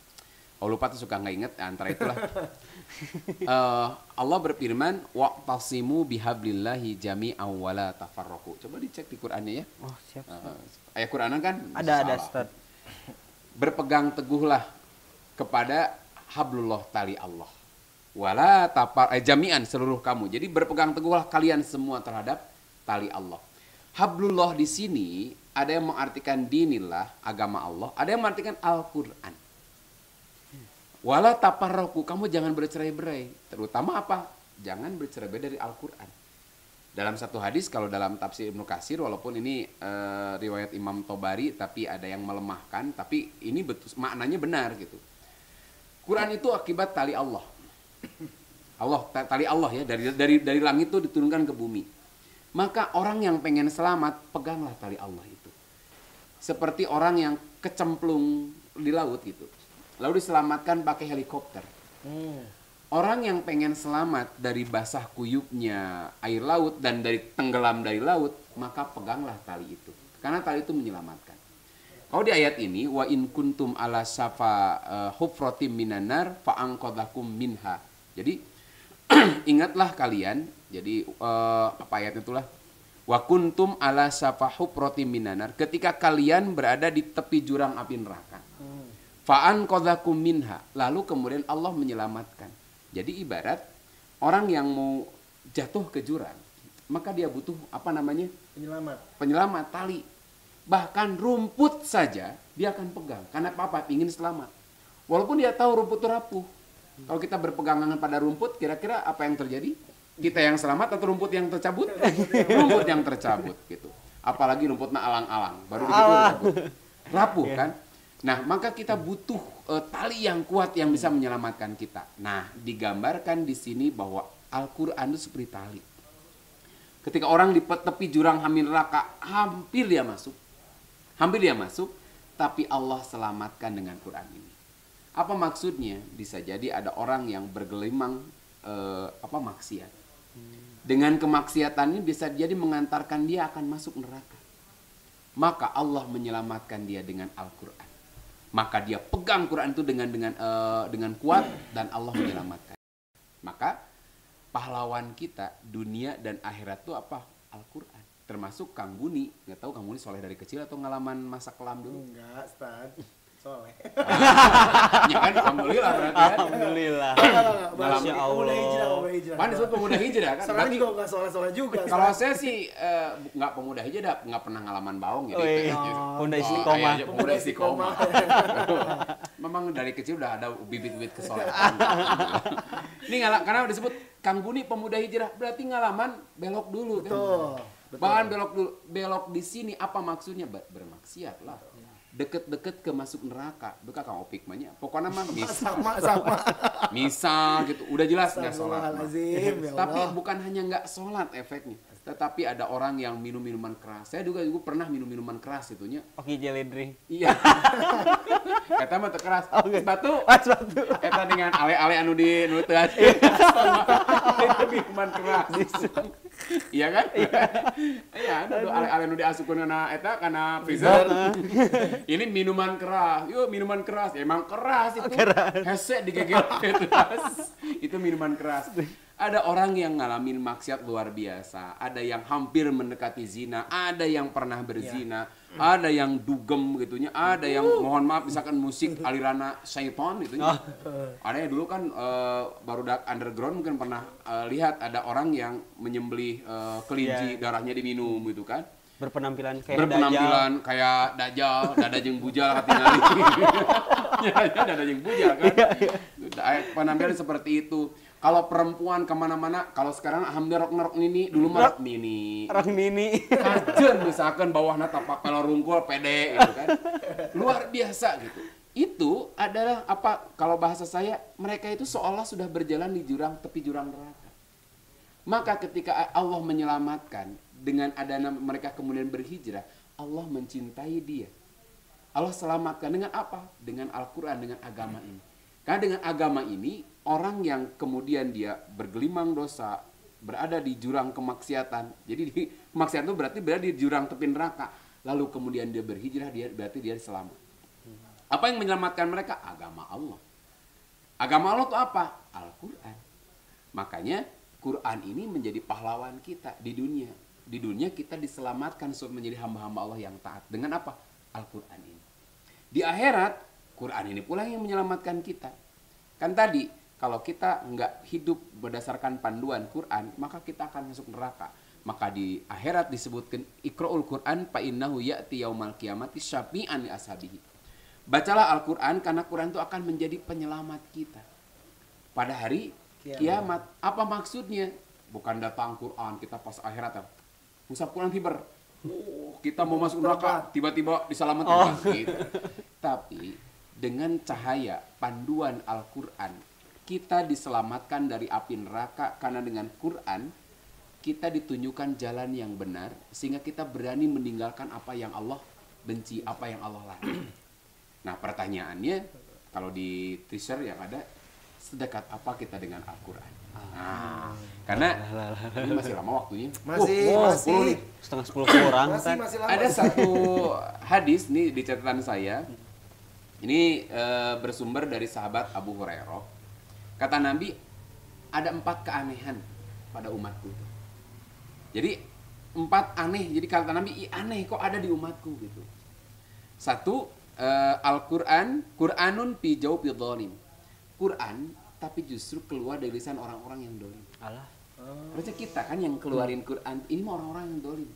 Speaker 3: Kalau lupa tuh suka nggak inget, antara itulah. Allah berfirman, wa'tasimu bihablillahi jami'an wala tafarraqu. Coba dicek di Qur'annya ya.
Speaker 2: Oh, siap.
Speaker 3: Ayat Qur'anan kan?
Speaker 2: Ada Ustaz.
Speaker 3: Berpegang teguhlah kepada hablullah tali Allah. Wala tapar jami'an seluruh kamu. Jadi berpegang teguhlah kalian semua terhadap tali Allah. Hablullah di sini ada yang mengartikan dinillah, agama Allah, ada yang mengartikan Al-Qur'an. Wala taparraku, kamu jangan bercerai-berai. Terutama apa? Jangan bercerai-berai dari Al-Qur'an. Dalam satu hadis, kalau dalam tafsir Ibnu Katsir, walaupun ini riwayat Imam Tobari, tapi ada yang melemahkan, tapi ini betul maknanya benar gitu. Quran itu akibat tali Allah. Tali Allah ya, dari langit itu diturunkan ke bumi. Maka orang yang pengen selamat, peganglah tali Allah itu. Seperti orang yang kecemplung di laut gitu. Lalu diselamatkan pakai helikopter. Orang yang pengen selamat dari basah kuyupnya air laut dan dari tenggelam dari laut, maka peganglah tali itu. Karena tali itu menyelamatkan. Kalau di ayat ini, wa in kuntum ala syafa hufratim minanar fa anqadhakum minha. Jadi ingatlah kalian, jadi apa ayatnya itulah? Wa kuntum ala syafa hufratim minanar, ketika kalian berada di tepi jurang api neraka. Fa anqadhakum minha, lalu kemudian Allah menyelamatkan. Jadi ibarat orang yang mau jatuh ke jurang, maka dia butuh apa namanya? Penyelamat, tali. Bahkan rumput saja dia akan pegang. Karena apa? Ingin selamat. Walaupun dia tahu rumput itu rapuh. Kalau kita berpegangan pada rumput, kira-kira apa yang terjadi? Kita yang selamat atau rumput yang tercabut? Rumput yang tercabut gitu. Apalagi rumputnya alang-alang, baru begitu tercabut. Rapuh kan? Nah, maka kita butuh tali yang kuat yang bisa menyelamatkan kita. Nah, digambarkan di sini bahwa Al-Quran itu seperti tali. Ketika orang di tepi jurang neraka, hampir dia masuk, tapi Allah selamatkan dengan Quran ini. Apa maksudnya? Bisa jadi ada orang yang bergelimang maksiat. Dengan kemaksiatan ini bisa jadi mengantarkan dia akan masuk neraka. Maka Allah menyelamatkan dia dengan Al-Quran. Maka dia pegang Quran itu dengan kuat dan Allah menyelamatkan. Maka pahlawan kita dunia dan akhirat itu apa? Al-Quran. Termasuk Kang Buni. Nggak tahu Kang Buni soleh dari kecil atau ngalaman masa kelam dulu?
Speaker 1: Enggak, Stan. Soleh.
Speaker 3: Ya kan, alhamdulillah berarti kan.
Speaker 2: Alhamdulillah.
Speaker 1: Masya Allah.
Speaker 3: Mana disebut pemuda hijrah kan?
Speaker 1: Sekarang juga nggak soleh-soleh juga.
Speaker 3: Kalau saya sih nggak pemuda hijrah, nggak pernah ngalaman baung gitu.
Speaker 2: Pemuda istiqomah.
Speaker 3: Pemuda istiqomah. Memang dari kecil udah ada bibit-bibit kesolehan. Ini karena disebut Kang Buni pemuda hijrah, berarti ngalaman belok dulu kan.
Speaker 1: Betul.
Speaker 3: Bahkan belok dulu, belok di sini apa maksudnya? Bermaksiat lah. Deket-deket ke masuk neraka. Bukan Kang Opik mah nya. Pokoknya mah
Speaker 1: sama.
Speaker 3: misa gitu. Udah jelas nggak sholat.
Speaker 1: Ya
Speaker 3: Tapi bukan hanya nggak sholat efeknya. Tetapi ada orang yang minum minuman keras. Saya juga pernah minum minuman keras itunya.
Speaker 2: Oke, jelly drink.
Speaker 3: Iya. Kata mah teu keras.
Speaker 2: Oke.
Speaker 3: Batu.
Speaker 2: Batu.
Speaker 3: Eta dengan ale-ale anu di nu teu itu minuman keras. Iya kan? Iya, ada ale-ale anu diasupkeun kana freezer. Ini minuman keras. Yuk minuman keras. Emang keras itu. Hese digegel keras. Itu minuman keras. Ada orang yang ngalamin maksiat luar biasa, ada yang hampir mendekati zina, ada yang pernah berzina, ada yang dugem gitunya, ada yang mohon maaf misalkan musik alirana syaitan gitunya. Ada yang dulu kan barudak underground mungkin pernah lihat ada orang yang menyembelih kelinci darahnya diminum gitu kan.
Speaker 2: Berpenampilan kayak
Speaker 3: Dajjal, dada jeung bujal katingali. Ya, dada jeung bujal kan. Penampilan seperti itu. Kalau perempuan kemana-mana, kalau sekarang alhamdulillah rok nini, dulu mah rok mini.
Speaker 2: Rok mini.
Speaker 3: Kajen misalkan bawahnya tapak pelor rungkul pede gitu kan. Luar biasa gitu. Itu adalah apa kalau bahasa saya, mereka itu seolah sudah berjalan di tepi jurang neraka. Maka ketika Allah menyelamatkan dengan adanya mereka kemudian berhijrah, Allah mencintai dia. Allah selamatkan dengan apa? Dengan Al-Quran, dengan agama ini. Karena dengan agama ini, orang yang kemudian dia bergelimang dosa, berada di jurang kemaksiatan. Jadi kemaksiatan itu berarti berada di jurang tepi neraka. Lalu kemudian dia berhijrah, berarti dia selamat. Apa yang menyelamatkan mereka? Agama Allah. Agama Allah itu apa? Al-Quran. Makanya Quran ini menjadi pahlawan kita di dunia. Di dunia kita diselamatkan menjadi hamba-hamba Allah yang taat. Dengan apa? Al-Quran ini. Di akhirat, Quran ini pula yang menyelamatkan kita. Kan tadi, kalau kita nggak hidup berdasarkan panduan Quran, maka kita akan masuk neraka. Maka di akhirat disebutkan Iqra'ul Quran fa innahu ya'ti yaumal qiyamati syafi'an li ashabihi. Bacalah Al-Quran karena Quran itu akan menjadi penyelamat kita pada hari kiamat. Apa maksudnya? Bukan datang Quran kita pas akhirat musab Quran tiber. Kita mau masuk neraka tiba-tiba diselamatkan gitu. Tapi dengan cahaya panduan Al-Quran kita diselamatkan dari api neraka karena dengan Quran kita ditunjukkan jalan yang benar sehingga kita berani meninggalkan apa yang Allah benci, apa yang Allah larang. Nah, pertanyaannya kalau di teaser yang ada, sedekat apa kita dengan Al-Quran? Nah, karena ini masih lama waktunya.
Speaker 1: Masih.
Speaker 2: Setengah 10 kurang kan.
Speaker 1: Masih lama.
Speaker 3: Ada satu hadis nih di catatan saya. Ini bersumber dari sahabat Abu Hurairah. Kata Nabi, ada 4 keanehan pada umatku. Jadi 4 aneh. Jadi kata Nabi, aneh kok ada di umatku gitu. 1, Al-Quran, Quranun fi jawfi dhalim. Quran tapi justru keluar dari lisan orang-orang yang dolim.
Speaker 2: Alah.
Speaker 3: Harusnya kita kan yang keluarin Quran, ini mah orang-orang yang dolim.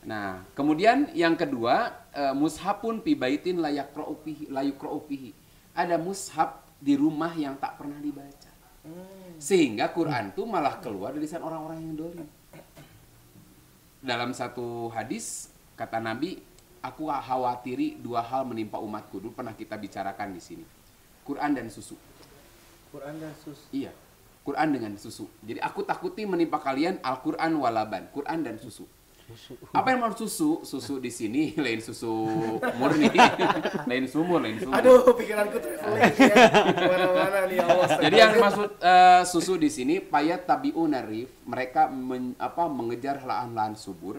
Speaker 3: Nah, kemudian yang kedua, mushafun fi baitin la yuqra'u fihi. Ada mushaf di rumah yang tak pernah dibaca. Sehingga Quran itu malah keluar dari lisan orang-orang yang dolim. Dalam satu hadis kata Nabi, aku khawatiri 2 hal menimpa umatku. Dulu pernah kita bicarakan di sini. Quran dan susu.
Speaker 1: Quran dan susu.
Speaker 3: Iya. Quran dengan susu. Jadi aku takuti menimpa kalian Al-Quran walaban. Quran dan susu. Apa yang mau susu? Susu di sini lain susu murni, lain sumur.
Speaker 1: Aduh, pikiranku traveling ya. Mana-mana nih Allah.
Speaker 3: Jadi yang maksud susu di sini payat tabiuna rif, mereka mengejar lahan-lahan subur.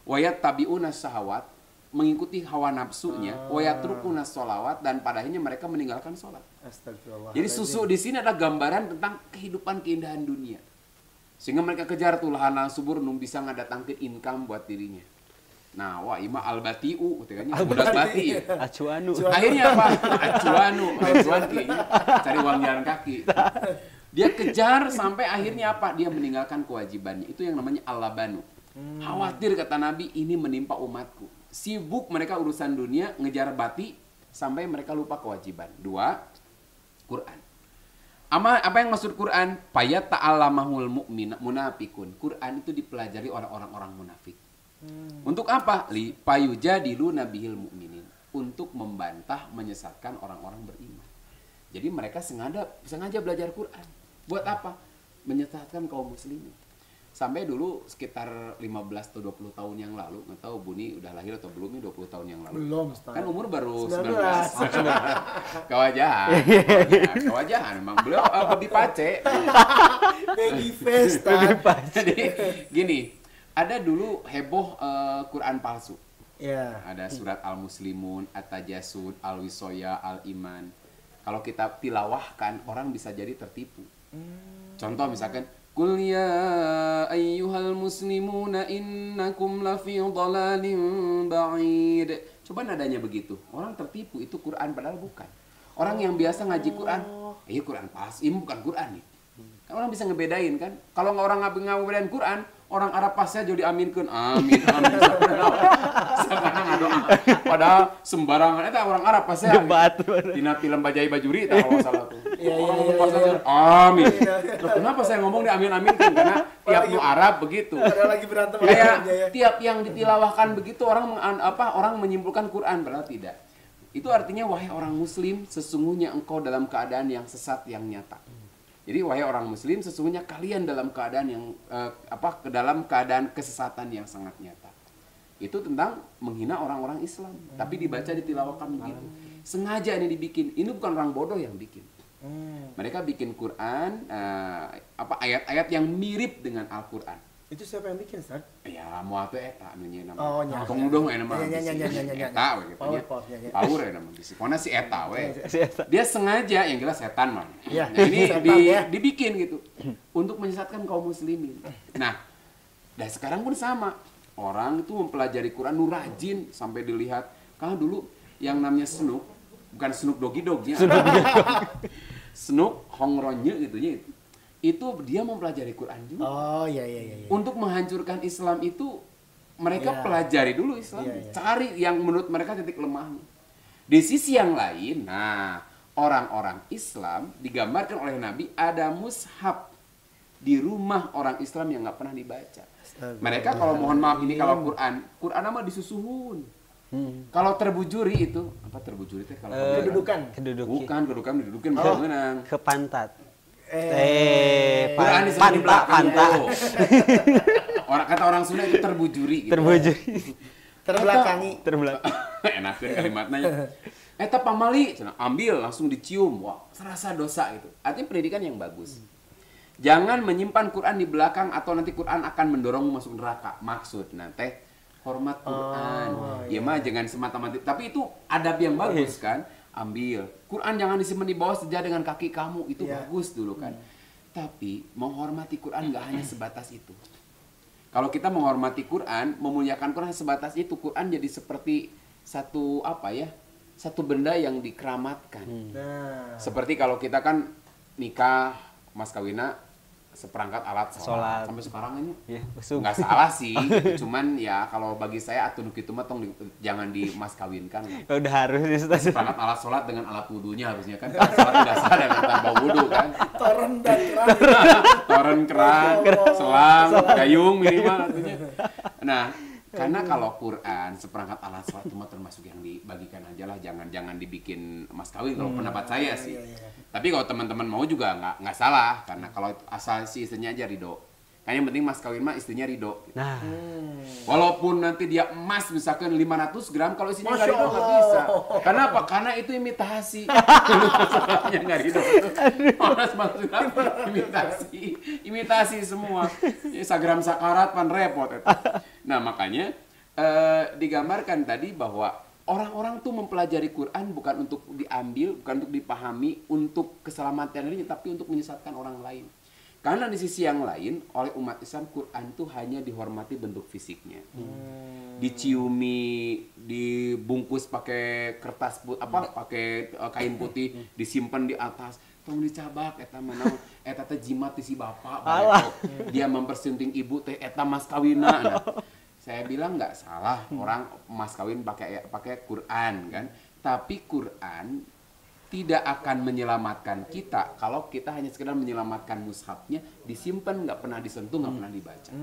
Speaker 3: Wayat tabiuna syahawat, mengikuti hawa nafsunya. Wayatrukuna sholawat, dan pada akhirnya mereka meninggalkan sholat.
Speaker 1: Astagfirullah.
Speaker 3: Jadi susu di sini adalah gambaran tentang kehidupan keindahan dunia. Sehingga mereka kejar tuh lahan-lahan subur nung bisa ngadatangkeun income buat dirinya. Nah, wah ima al-batiu katanya budak bati.
Speaker 2: Acuanu.
Speaker 3: Akhirnya apa? Acuan kayaknya cari uang jalan kaki. Dia kejar sampai akhirnya apa? Dia meninggalkan kewajibannya. Itu yang namanya al-labanu. Khawatir kata Nabi ini menimpa umatku. Sibuk mereka urusan dunia, ngejar bati sampai mereka lupa kewajiban. 2, Quran. Apa yang maksud Quran? Payat ta'allamahul munafikun. Quran itu dipelajari oleh orang-orang munafik. Untuk apa? Li payujadilu nabihil mu'minin. Untuk membantah, menyesatkan orang-orang beriman. Jadi mereka sengaja belajar Quran. Buat apa? Menyesatkan kaum muslimin. Sampai dulu sekitar 15 atau 20 tahun yang lalu, nggak tahu Buni udah lahir atau belum nih 20 tahun yang lalu.
Speaker 1: Belum,
Speaker 3: kan umur baru
Speaker 1: 19.
Speaker 3: 19. Kewajahan memang beliau dipace.
Speaker 1: Baby face.
Speaker 3: Jadi gini, ada dulu heboh Quran palsu.
Speaker 1: Ya.
Speaker 3: Ada surat Al-Muslimun, At-Tajasud, Al-Wisoya, Al-Iman. Kalau kita tilawahkan, orang bisa jadi tertipu. Contoh misalkan, Qul ya ayyuhal muslimuna innakum lafi dhalalin ba'id. Coba nadanya begitu. Orang tertipu itu Quran padahal bukan. Orang yang biasa ngaji Quran, Quran palsu, ini bukan Quran nih. Kan orang bisa ngebedain kan. Kalau orang ngebedain Quran, orang Arab pasnya jadi aminkeun. Amin. Sekarang ngadoa. Padahal sembarangan eta orang Arab pasnya. Tina film Bajai Bajuri tah kalau salah tuh. Orang pasnya amin. Loh, kenapa saya ngomong di amin-aminkeun? Karena tiap nu Arab begitu.
Speaker 1: Lagi berantem
Speaker 3: kayak tiap yang ditilawahkan begitu orang menyimpulkan Quran padahal tidak. Itu artinya wahai orang muslim, sesungguhnya engkau dalam keadaan yang sesat yang nyata. Jadi wahai orang muslim, sesungguhnya kalian dalam keadaan yang dalam keadaan kesesatan yang sangat nyata. Itu tentang menghina orang-orang Islam, tapi dibaca ditilawahkan begitu. Sengaja ini dibikin. Ini bukan orang bodoh yang bikin. Mereka bikin Quran ayat-ayat yang mirip dengan Al-Quran.
Speaker 1: Itu siapa yang bikin, Ustaz?
Speaker 3: Ya, mau apa eta namanya nama.
Speaker 1: Oh, nya.
Speaker 3: Tong udah nama.
Speaker 1: Eta
Speaker 3: we gitu. Power ya nama bisi. Pokona si eta we. Dia sengaja yang jelas setan mah.
Speaker 1: Ya,
Speaker 3: nah, ini
Speaker 1: setan,
Speaker 3: dibikin gitu untuk menyesatkan kaum muslimin. Nah, dan sekarang pun sama. Orang itu mempelajari Quran nu rajin sampai dilihat. Kalau dulu yang namanya Snoop, bukan Snoop Doggy Dogg ya. Snook Hongronye gitunya itu dia mempelajari Quran juga.
Speaker 1: Oh iya.
Speaker 3: Untuk menghancurkan Islam itu mereka
Speaker 1: Iya.
Speaker 3: pelajari dulu Islam,
Speaker 1: Iya.
Speaker 3: cari yang menurut mereka titik lemahnya. Di sisi yang lain, nah orang-orang Islam digambarkan oleh Nabi ada mushaf di rumah orang Islam yang nggak pernah dibaca. Mereka kalau mohon maaf ini kalau Quran mah disusuhun. Kalau terbujuri itu apa terbujuri teh kalau
Speaker 1: Kedudukan.
Speaker 3: bukan kedudukan didudukin bisa menang.
Speaker 4: Ke pantat.
Speaker 3: Quran disebut di belakang
Speaker 4: pantat.
Speaker 3: tuh. Kata orang Sunda itu terbujuri gitu.
Speaker 4: Terbujuri.
Speaker 1: Terbelakangi.
Speaker 4: Terbelakang.
Speaker 3: Enakeun kalimatnya. Eta pamali, cenah ambil langsung dicium. Wah, serasa dosa itu. Artinya pendidikan yang bagus. Jangan menyimpan Quran di belakang atau nanti Quran akan mendorongmu masuk neraka. Maksud nanti hormat Quran. Ya mah jangan semata-mata. Tapi itu adab yang bagus kan. Ambil. Quran jangan disimpan di bawah sejajar dengan kaki kamu. Itu bagus dulu kan. Tapi menghormati Quran nggak hanya sebatas itu. Kalau kita menghormati Quran, memuliakan Quran sebatas itu, Quran jadi seperti satu satu benda yang dikeramatkan.
Speaker 1: Nah.
Speaker 3: Seperti kalau kita kan nikah, mas kawina seperangkat alat sholat. Sampai sekarang ini nggak salah sih, cuman ya kalau bagi saya atun itu mah jangan dimaskawinkan.
Speaker 4: Udah harus di
Speaker 3: seperangkat alat sholat dengan alat wudunya harusnya kan. Sholat tidak sah dengan tanpa wudu kan. Toren keran, selang, gayung minimal artinya. Nah, karena kalau Quran seperangkat alat sholat cuma termasuk yang dibagikan aja lah, jangan dibikin mas kawin kalau pendapat saya sih. Tapi kalau teman-teman mau juga nggak salah, karena kalau asal si istrinya aja ridho. Kan yang penting mas kawin mah istrinya ridho.
Speaker 4: Nah,
Speaker 3: walaupun nanti dia emas misalkan 500 gram, kalau istrinya nggak ridho nggak bisa. Karena apa? Karena itu imitasi. Masalahnya nggak ridho. Mas maksudnya imitasi semua. Instagram sakarat pan repot. Nah makanya digambarkan tadi bahwa orang-orang tuh mempelajari Quran bukan untuk diambil, bukan untuk dipahami, untuk keselamatan dirinya, tapi untuk menyesatkan orang lain. Karena di sisi yang lain, oleh umat Islam, Quran tuh hanya dihormati bentuk fisiknya. Diciumi, dibungkus pakai kertas pakai kain putih, disimpan di atas. Tong dicabak eta mah naon? Eta teh jimat ti si bapak barek. Dia mempersunting ibu teh eta mas kawina. Nah, saya bilang nggak salah orang mas kawin pakai Quran kan. Tapi Quran tidak akan menyelamatkan kita kalau kita hanya sekedar menyelamatkan mushafnya, disimpan, nggak pernah disentuh, nggak pernah dibaca.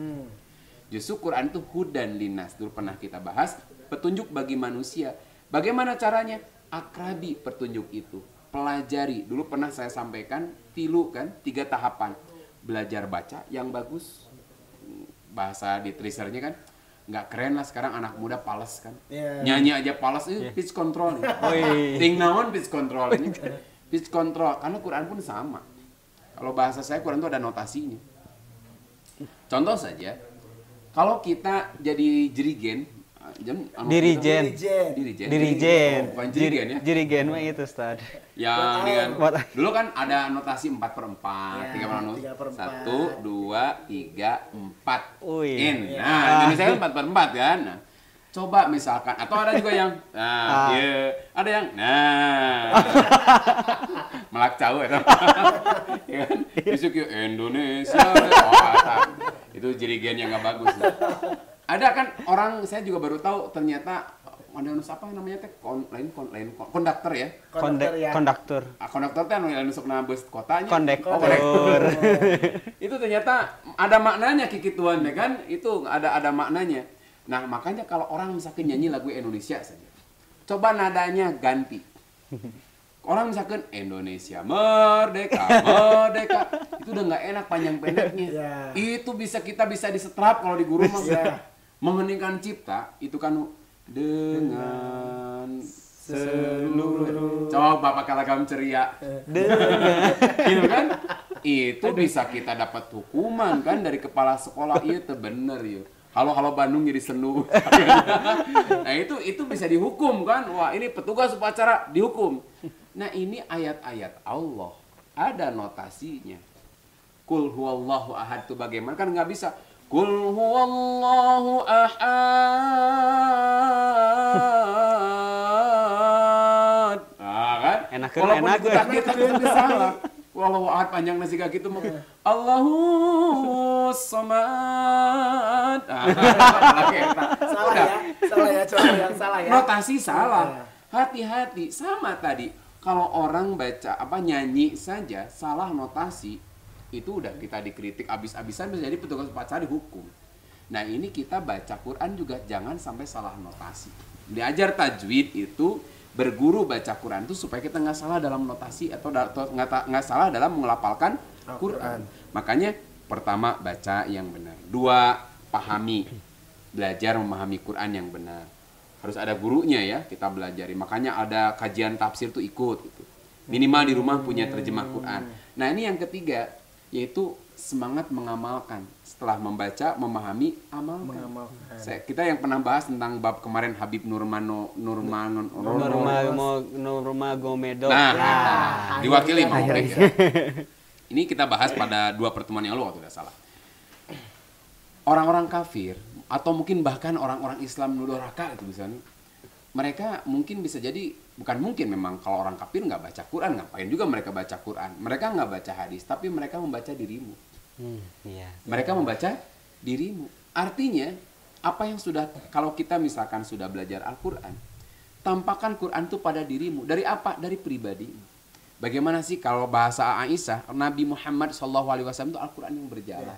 Speaker 3: Justru Quran itu hudan linas, dulu pernah kita bahas, petunjuk bagi manusia. Bagaimana caranya? Akrabi petunjuk itu, pelajari. Dulu pernah saya sampaikan 3 tahapan. Belajar baca yang bagus, bahasa di tracernya kan nggak keren lah sekarang anak muda pales kan. Nyanyi aja pales, pitch control. Ting naon pitch control ini. Pitch control karena Quran pun sama. Kalau bahasa saya Quran itu ada notasinya. Contoh saja, kalau kita jadi dirigen,
Speaker 4: dirigen.
Speaker 3: Bukan jirigen ya.
Speaker 4: Jirigen mah itu, Ustaz.
Speaker 3: Yang dengan dulu kan ada notasi 4/4, 3/4. 1, 2, 3, 4. In. Nah, Indonesia kan 4/4 kan. Nah, coba misalkan atau ada juga yang ada yang melak cau ya. Ya kan? Besok Indonesia. Itu jirigen yang enggak bagus. Ada kan orang saya juga baru tahu ternyata ada apa namanya teh konduktor ya.
Speaker 4: Konduktor.
Speaker 3: Konduktor teh anu masuk na bus kotanya.
Speaker 4: Kondektor.
Speaker 3: Itu ternyata ada maknanya kikituan deh kan. Itu ada maknanya. Nah, makanya kalau orang misalkan nyanyi lagu Indonesia saja. Coba nadanya ganti. Orang misalkan Indonesia merdeka, merdeka. Itu udah nggak enak panjang pendeknya. Itu kita bisa disetrap kalau di guru mah. Mengheningkan cipta itu kan dengan seluruh. Coba pakai lagam ceria. Gitu kan? Itu bisa kita dapat hukuman kan dari kepala sekolah. Iya tuh bener ya. Halo Bandung jadi sendu. Nah itu bisa dihukum kan? Wah ini petugas upacara dihukum. Nah ini ayat-ayat Allah ada notasinya. Qul huwallahu ahad itu bagaimana kan nggak bisa. Qul huwallahu ahad. Kan?
Speaker 4: Enak kan
Speaker 3: Walaupun
Speaker 4: enak.
Speaker 3: itu takbir tapi salah. Wallahu ahad panjang nasi kaki itu mau Allahu somad.
Speaker 1: Salah ya, coba yang salah ya.
Speaker 3: Notasi salah. Hati-hati sama tadi. Kalau orang baca nyanyi saja salah notasi itu udah kita dikritik abis-abisan bisa jadi petugas upacara dihukum. Nah, ini kita baca Quran juga jangan sampai salah notasi. Belajar tajwid itu berguru baca Quran itu supaya kita nggak salah dalam notasi atau nggak salah dalam mengelafalkan Quran. Makanya pertama baca yang benar, dua pahami, belajar memahami Quran yang benar. Harus ada gurunya ya kita belajari. Makanya ada kajian tafsir tuh ikut gitu. Minimal di rumah punya terjemah Quran. Nah ini yang ketiga yaitu semangat mengamalkan. Setelah membaca, memahami, amalkan. Kita yang pernah bahas tentang bab kemarin Habib
Speaker 4: Nurmagomedov.
Speaker 3: Nah, diwakili Mang Urek ya. Ini kita bahas pada 2 pertemuan yang lalu kalau tidak salah. Orang-orang kafir atau mungkin bahkan orang-orang Islam nudoraka itu misalnya, mereka mungkin bisa jadi bukan mungkin memang kalau orang kafir nggak baca Quran, ngapain juga mereka baca Quran? Mereka nggak baca hadis, tapi mereka membaca dirimu.
Speaker 4: Iya.
Speaker 3: Mereka membaca dirimu. Artinya apa yang sudah kalau kita misalkan sudah belajar Al-Quran, tampakkan Quran itu pada dirimu. Dari apa? Dari pribadi. Bagaimana sih kalau bahasa Aisyah, Nabi Muhammad SAW itu Al-Quran yang berjalan.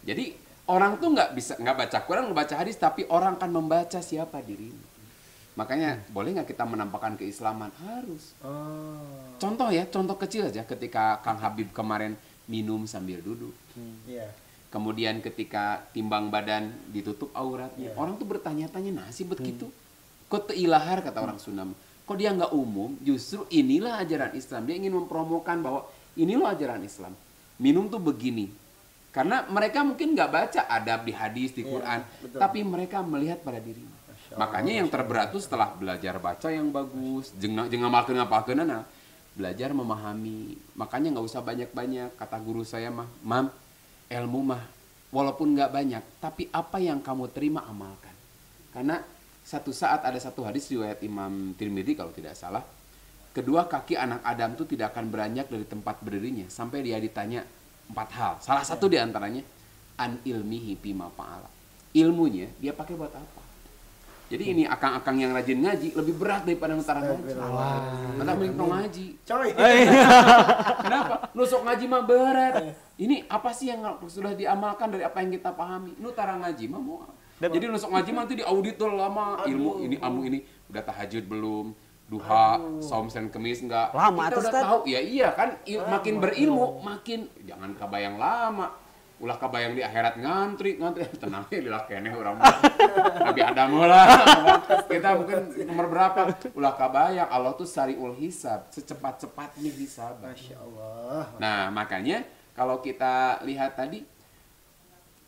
Speaker 3: Jadi orang tuh nggak baca Quran, nggak baca hadis, tapi orang akan membaca siapa dirimu. Makanya boleh nggak kita menampakkan keislaman? Harus. Contoh ya, contoh kecil aja ketika Kang Habib kemarin minum sambil duduk. Kemudian ketika timbang badan ditutup auratnya. Orang tuh bertanya-tanya nasib begitu. Kok teilahar kata orang Sunda. Kok dia nggak umum? Justru inilah ajaran Islam. Dia ingin mempromokan bahwa ini loh ajaran Islam. Minum tuh begini. Karena mereka mungkin nggak baca adab di hadis, di Quran. Tapi mereka melihat pada dirinya. Makanya yang terberat tuh setelah belajar baca yang bagus. Jangan ngapalkeun belajar memahami. Makanya nggak usah banyak-banyak. Kata guru saya Mam, ilmu mah walaupun nggak banyak, tapi apa yang kamu terima amalkan. Karena satu saat ada satu hadis riwayat Imam Tirmidzi kalau tidak salah, kedua kaki anak Adam itu tidak akan beranjak dari tempat berdirinya sampai dia ditanya 4 hal. Salah satu diantaranya an ilmihi bima fa'ala. Ilmunya dia pakai buat apa? Jadi ini akang-akang yang rajin ngaji lebih berat daripada ngetara ngaji. Maka mending ngaji. Coy. Kenapa? Nusuk ngaji mah berat. Ini apa sih yang sudah diamalkan dari apa yang kita pahami? Nu tara ngaji mah mau. Jadi nusuk ngaji mah itu diaudit tuh lama. Ilmu ini udah tahajud belum? Duha, saum Senin Kemis enggak?
Speaker 4: Lama
Speaker 3: kita udah tahu. Ya iya kan makin berilmu makin jangan kabayang lama. Ulah kabayang di akhirat ngantri tenang ya lila keneh urang Nabi Adam lah kita mungkin nomor berapa ulah kabayang Allah tuh sariul hisab secepat-cepatnya hisab.
Speaker 1: Masya Allah.
Speaker 3: Nah makanya kalau kita lihat tadi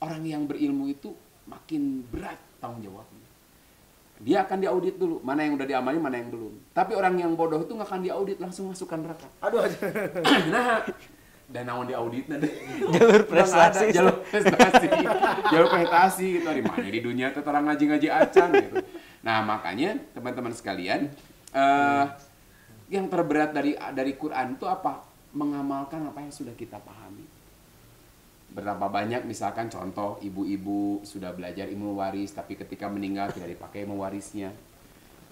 Speaker 3: orang yang berilmu itu makin berat tanggung jawabnya. Dia akan diaudit dulu mana yang udah diamali mana yang belum. Tapi orang yang bodoh itu nggak akan diaudit langsung masukkan neraka.
Speaker 1: Aduh.
Speaker 3: Nah dan naon di audit nanti
Speaker 4: jalur prestasi
Speaker 3: jalur prestasi gitu di mana di dunia tuh orang ngaji acan gitu. Nah makanya teman-teman sekalian yang terberat dari Quran itu apa? Mengamalkan apa yang sudah kita pahami. Berapa banyak misalkan contoh ibu-ibu sudah belajar ilmu waris tapi ketika meninggal tidak dipakai ilmu warisnya.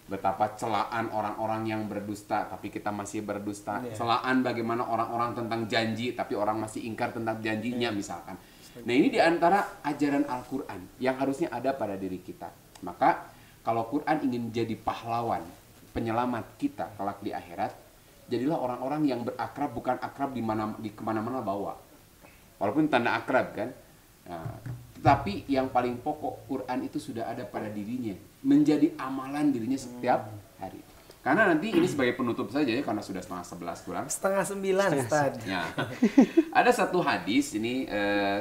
Speaker 3: Betapa celaan orang-orang yang berdusta tapi kita masih berdusta. Celaan bagaimana orang-orang tentang janji tapi orang masih ingkar tentang janjinya misalkan. Nah ini diantara ajaran Al-Quran yang harusnya ada pada diri kita. Maka kalau Quran ingin jadi pahlawan penyelamat kita kelak di akhirat, jadilah orang-orang yang berakrab bukan akrab di kemana-mana bawa. Walaupun tanda akrab kan. Nah, tapi yang paling pokok Quran itu sudah ada pada dirinya, menjadi amalan dirinya setiap hari. Karena nanti ini sebagai penutup saja ya, karena sudah 10:30 kurang.
Speaker 1: 8:30 Ustaz.
Speaker 3: Ya. Ada satu hadis ini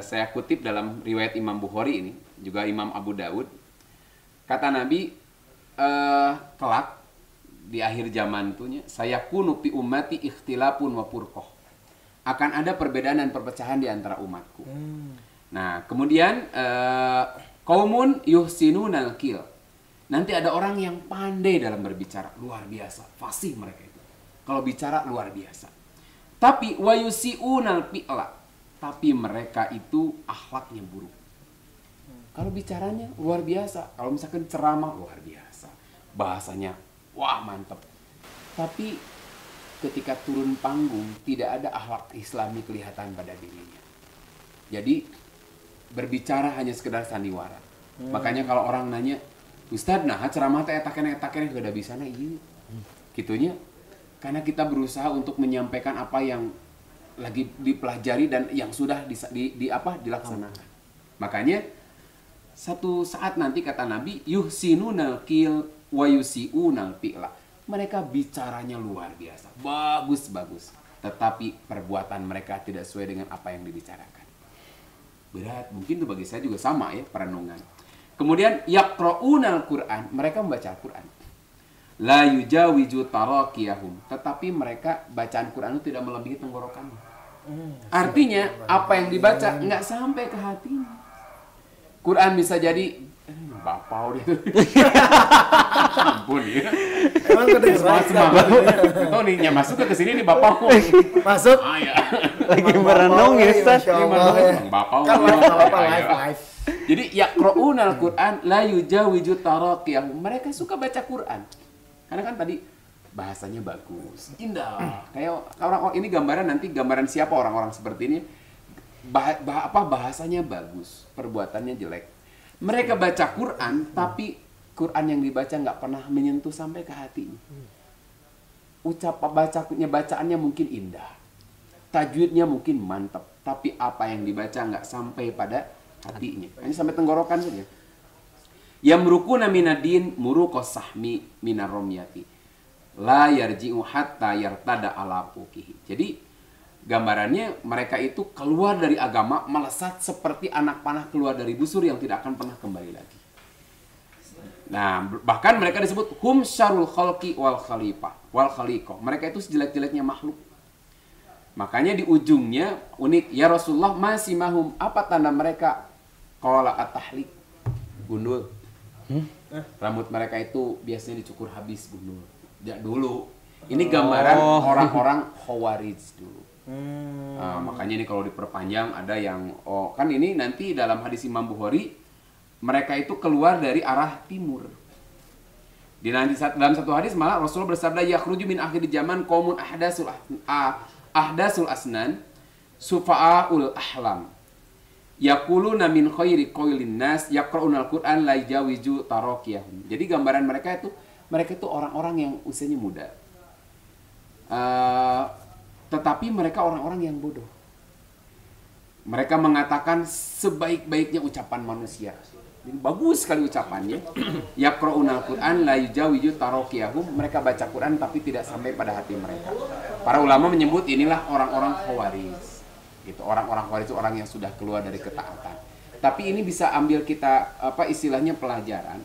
Speaker 3: saya kutip dalam riwayat Imam Bukhari ini, juga Imam Abu Daud. Kata Nabi kelak di akhir zaman tuhnya, saya kunu fi ummati ikhtilafun wa furqah. Akan ada perbedaan dan perpecahan di antara umatku. Nah, kemudian qaumun yuhsinunal qil. Nanti ada orang yang pandai dalam berbicara, luar biasa, fasih mereka itu. Kalau bicara luar biasa. Tapi wayusiunal fi'la. Tapi mereka itu akhlaknya buruk. Kalau bicaranya luar biasa. Kalau misalkan ceramah luar biasa. Bahasanya wah mantep. Tapi ketika turun panggung tidak ada akhlak Islami kelihatan pada dirinya. Jadi berbicara hanya sekedar sandiwara. Makanya kalau orang nanya, Ustadz, nah ceramah teh etaken gak ada bisa nah iya. Gitunya. Karena kita berusaha untuk menyampaikan apa yang lagi dipelajari dan yang sudah dilaksanakan. Makanya satu saat nanti kata Nabi, yuhsinunal qil wa yusiunal fi'la. Mereka bicaranya luar biasa, bagus. Tetapi perbuatan mereka tidak sesuai dengan apa yang dibicarakan. Berat, mungkin itu bagi saya juga sama ya perenungan. Kemudian yaqra'unal Qur'an, mereka membaca Al-Qur'an. La yujawiju tarakiyahum, tetapi mereka bacaan Quran itu tidak melebihi tenggorokannya. Artinya apa yang dibaca nggak sampai ke hatinya. Quran bisa jadi bapau dia. Ampun ya.
Speaker 1: Emang kedengeran.
Speaker 3: Oh nih masuk ke sini nih bapau.
Speaker 1: Masuk.
Speaker 3: Ah ya.
Speaker 4: Lagi merenung ya, Ustaz.
Speaker 3: Bapau.
Speaker 1: Kan live.
Speaker 3: Jadi yaqra'unal Quran la yujawiju tarakiyahum. Mereka suka baca Quran. Karena kan tadi bahasanya bagus, indah. Kayak orang ini gambaran siapa orang-orang seperti ini. Bahasanya bagus, perbuatannya jelek. Mereka baca Quran, tapi Quran yang dibaca nggak pernah menyentuh sampai ke hatinya. Bacaannya mungkin indah, tajwidnya mungkin mantap, tapi apa yang dibaca nggak sampai pada hatinya, hanya sampai tenggorokan saja. Yamrukuna minadin muruqas sahmi minar romyati la yarji'u hatta yartada ala fukihi. Jadi gambarannya mereka itu keluar dari agama melesat seperti anak panah keluar dari busur yang tidak akan pernah kembali lagi. Nah, bahkan mereka disebut hum syarul khalqi wal khaliqah. Mereka itu sejelek-jeleknya makhluk. Makanya di ujungnya unik, ya Rasulullah masih mahum, apa tanda mereka? Qala at-tahliq, gundul. Rambut mereka itu biasanya dicukur habis gundul. Ya dulu. Ini gambaran orang-orang Khawarij dulu. Makanya ini kalau diperpanjang ada yang kan ini nanti dalam hadis Imam Bukhari mereka itu keluar dari arah timur. Dalam satu hadis malah Rasulullah bersabda yakhruju min akhir zaman qaumun ahdasul asnan sufa'aul ahlam. Yaquluna min khairi qaulin nas yaqra'unal Qur'an la yajawiju tarakiyahum. Jadi gambaran mereka itu orang-orang yang usianya muda. Tetapi mereka orang-orang yang bodoh. Mereka mengatakan sebaik-baiknya ucapan manusia. Jadi bagus sekali ucapannya. Yaqra'unal Qur'an la yajawiju tarakiyahum. Mereka baca Quran tapi tidak sampai pada hati mereka. Para ulama menyebut inilah orang-orang Khawarij. Gitu. Orang-orang Khawarij itu orang yang sudah keluar dari ketaatan. Tapi ini bisa ambil kita istilahnya pelajaran.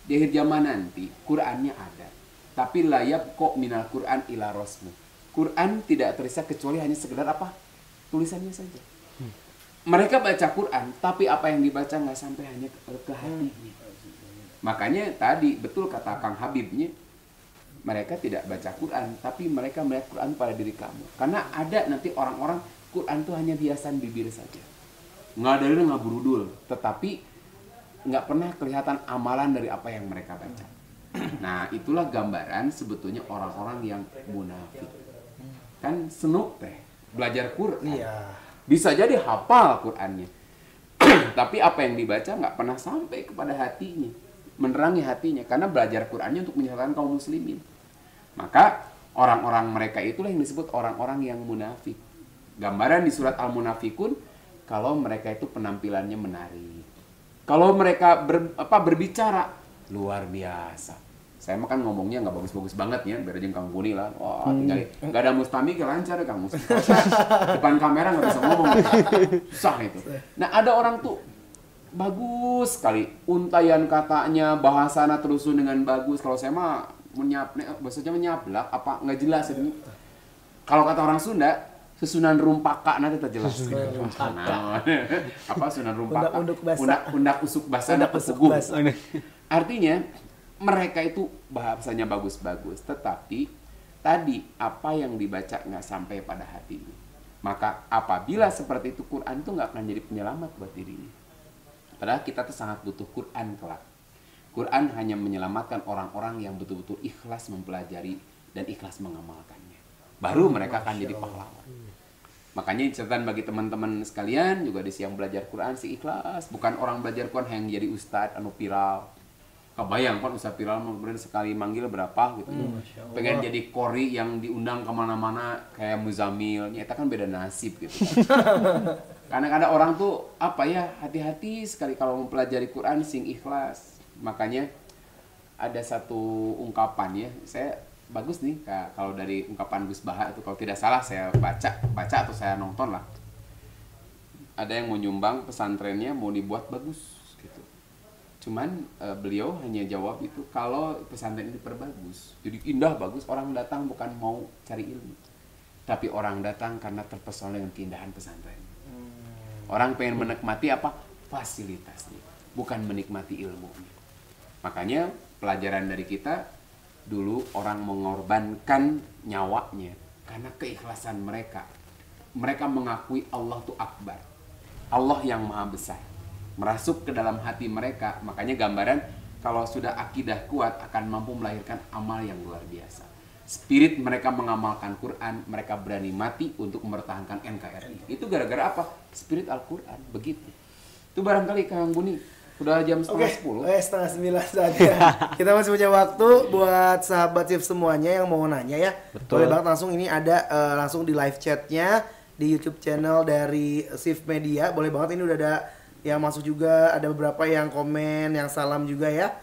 Speaker 3: Di akhir zaman nanti Qur'annya ada. Tapi layab kok minal Qur'an ila rasmu. Qur'an tidak terisa kecuali hanya sekedar tulisannya saja. Mereka baca Quran, tapi apa yang dibaca nggak sampai hanya ke hatinya. Makanya tadi betul kata Kang Habibnya, mereka tidak baca Quran, tapi mereka melihat Quran pada diri kamu. Karena ada nanti orang-orang Quran itu hanya hiasan bibir saja. Nggak dalil, nggak burudul. Tetapi nggak pernah kelihatan amalan dari apa yang mereka baca. Nah, itulah gambaran sebetulnya orang-orang yang munafik. Kan senuk teh, belajar Quran.
Speaker 1: Iya.
Speaker 3: Bisa jadi hafal Qurannya. Tapi apa yang dibaca nggak pernah sampai kepada hatinya. Menerangi hatinya. Karena belajar Qurannya untuk menyelamatkan kaum muslimin. Maka orang-orang mereka itulah yang disebut orang-orang yang munafik. Gambaran di surat Al-Munafikun, kalau mereka itu penampilannya menarik. Kalau mereka berbicara, luar biasa. Saya mah kan ngomongnya nggak bagus-bagus banget ya, biar aja Kang Buni lah. Wah, tinggal nggak ada Mustami, lancar ya Kang Mustami. Depan kamera nggak bisa ngomong, susah itu. Nah ada orang tuh bagus sekali, untayan katanya, bahasana terusun dengan bagus. Kalau saya mah bahasanya menyablak, apa nggak jelas ini. Kalau kata orang Sunda, susunan rumpaka nanti terjelas. Nah, apa susunan rumpaka? Undak usuk basa, undak usuk
Speaker 1: basa.
Speaker 3: Artinya mereka itu bahasanya bagus-bagus, tetapi tadi apa yang dibaca nggak sampai pada hatinya. Maka apabila seperti itu, Quran itu nggak akan jadi penyelamat buat dirinya. Padahal kita tuh sangat butuh Quran kelak. Quran hanya menyelamatkan orang-orang yang betul-betul ikhlas mempelajari dan ikhlas mengamalkannya. Baru mereka akan jadi pahlawan. Makanya catatan bagi teman-teman sekalian juga di siang belajar Quran si ikhlas. Bukan orang belajar Quran yang jadi ustadz anu viral. Kebayang kan ustadz viral kemudian sekali manggil berapa gitu. Pengen jadi kori yang diundang kemana-mana kayak Muzamil. Nyata kan beda nasib gitu. Karena ada orang tuh apa ya, hati-hati sekali kalau mempelajari Quran sing ikhlas. Makanya ada satu ungkapan ya, saya bagus nih kalau dari ungkapan Gus Baha itu, kalau tidak salah saya baca atau saya nonton lah. Ada yang mau nyumbang pesantrennya mau dibuat bagus gitu. Cuman beliau hanya jawab itu kalau pesantren ini diperbagus, jadi indah bagus, orang datang bukan mau cari ilmu, tapi orang datang karena terpesona dengan keindahan pesantren. Orang pengen menikmati apa? Fasilitasnya, bukan menikmati ilmunya. Makanya pelajaran dari kita, dulu orang mengorbankan nyawanya karena keikhlasan mereka. Mereka mengakui Allah itu Akbar, Allah yang maha besar, merasuk ke dalam hati mereka. Makanya gambaran kalau sudah akidah kuat akan mampu melahirkan amal yang luar biasa. Spirit mereka mengamalkan Quran, mereka berani mati untuk mempertahankan NKRI. Itu gara-gara apa? Spirit Al-Quran, begitu. Itu barangkali Kang Buni, udah jam setengah 10.
Speaker 1: Setengah 9 saja. Kita masih punya waktu buat sahabat Shift semuanya yang mau nanya ya.
Speaker 4: Betul.
Speaker 1: Boleh banget langsung, ini ada langsung di live chatnya di YouTube channel dari Shift Media. Boleh banget, ini udah ada yang masuk juga, ada beberapa yang komen, yang salam juga ya.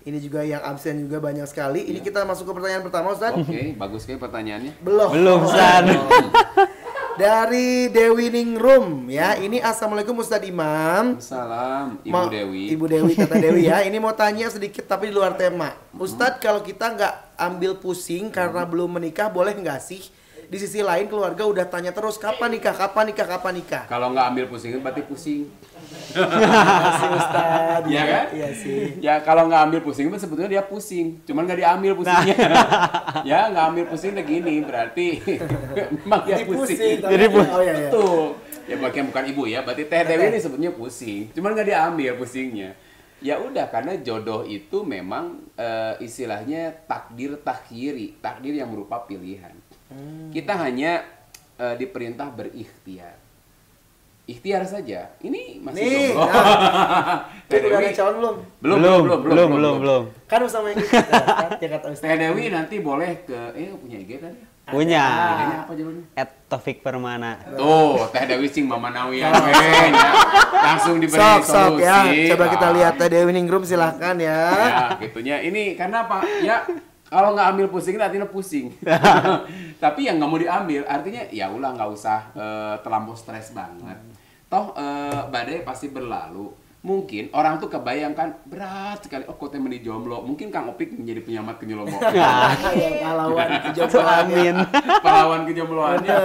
Speaker 1: Ini juga yang absen juga banyak sekali. Ini kita masuk ke pertanyaan pertama, Ustaz.
Speaker 3: Oke, bagus kayak pertanyaannya.
Speaker 1: Belum,
Speaker 4: Ustaz.
Speaker 1: Dari Dewi Ningrum ya. Ini assalamualaikum Ustadz Imam.
Speaker 3: Salam, Ibu Dewi.
Speaker 1: Ibu Dewi, kata Dewi ya. Ini mau tanya sedikit tapi di luar tema. Ustadz, kalau kita nggak ambil pusing karena belum menikah, boleh nggak sih? Di sisi lain keluarga udah tanya terus kapan nikah, kapan nikah, kapan nikah.
Speaker 3: Kalau nggak ambil pusing berarti pusing.
Speaker 1: Iya sih Ustadz.
Speaker 3: Iya kan?
Speaker 1: Iya sih.
Speaker 3: Ya kalau nggak ambil pusing itu sebetulnya dia pusing, cuman nggak diambil pusingnya. Ya nggak ambil pusing udah gini berarti memang dia pusing.
Speaker 1: Jadi pusing. Oh iya.
Speaker 3: Betul. Ya bagi yang bukan ibu ya, berarti Teh Dewi ini sebetulnya pusing, cuman nggak diambil pusingnya. Ya udah, karena jodoh itu memang istilahnya takdir takhiri, takdir yang berupa pilihan. Kita hanya diperintah berikhtiar. Ikhtiar saja. Ini masih jomblo. Teh
Speaker 1: Udah ada
Speaker 3: Dewi
Speaker 1: calon belum?
Speaker 4: Belum.
Speaker 1: Kan sama yang kita kan, ya kata Ustadz.
Speaker 3: Teh Dewi nanti boleh ke punya IG kan ya?
Speaker 4: Punya.
Speaker 3: IG-nya apa jalurnya?
Speaker 4: @Taufik Permana.
Speaker 3: Tuh, Teh Dewi sing Mama Nawian ya. Langsung diberi
Speaker 1: Sok
Speaker 3: solusi.
Speaker 1: ya. Coba kita lihat Teh Dewi Ningrum, silahkan ya.
Speaker 3: Ya, gitunya. Ini karena apa? Ya, kalau nggak ambil pusing artinya pusing. Tapi yang nggak mau diambil artinya ya ulah, nggak usah terlampau stres banget. Toh badai pasti berlalu. Mungkin orang tuh kebayangkan berat sekali, kok teh meni jomblo. Mungkin Kang Opik menjadi penyelamat kejombloan.
Speaker 1: Yang pahlawan kejombloan.
Speaker 4: Amin.
Speaker 3: Pahlawan kejombloannya.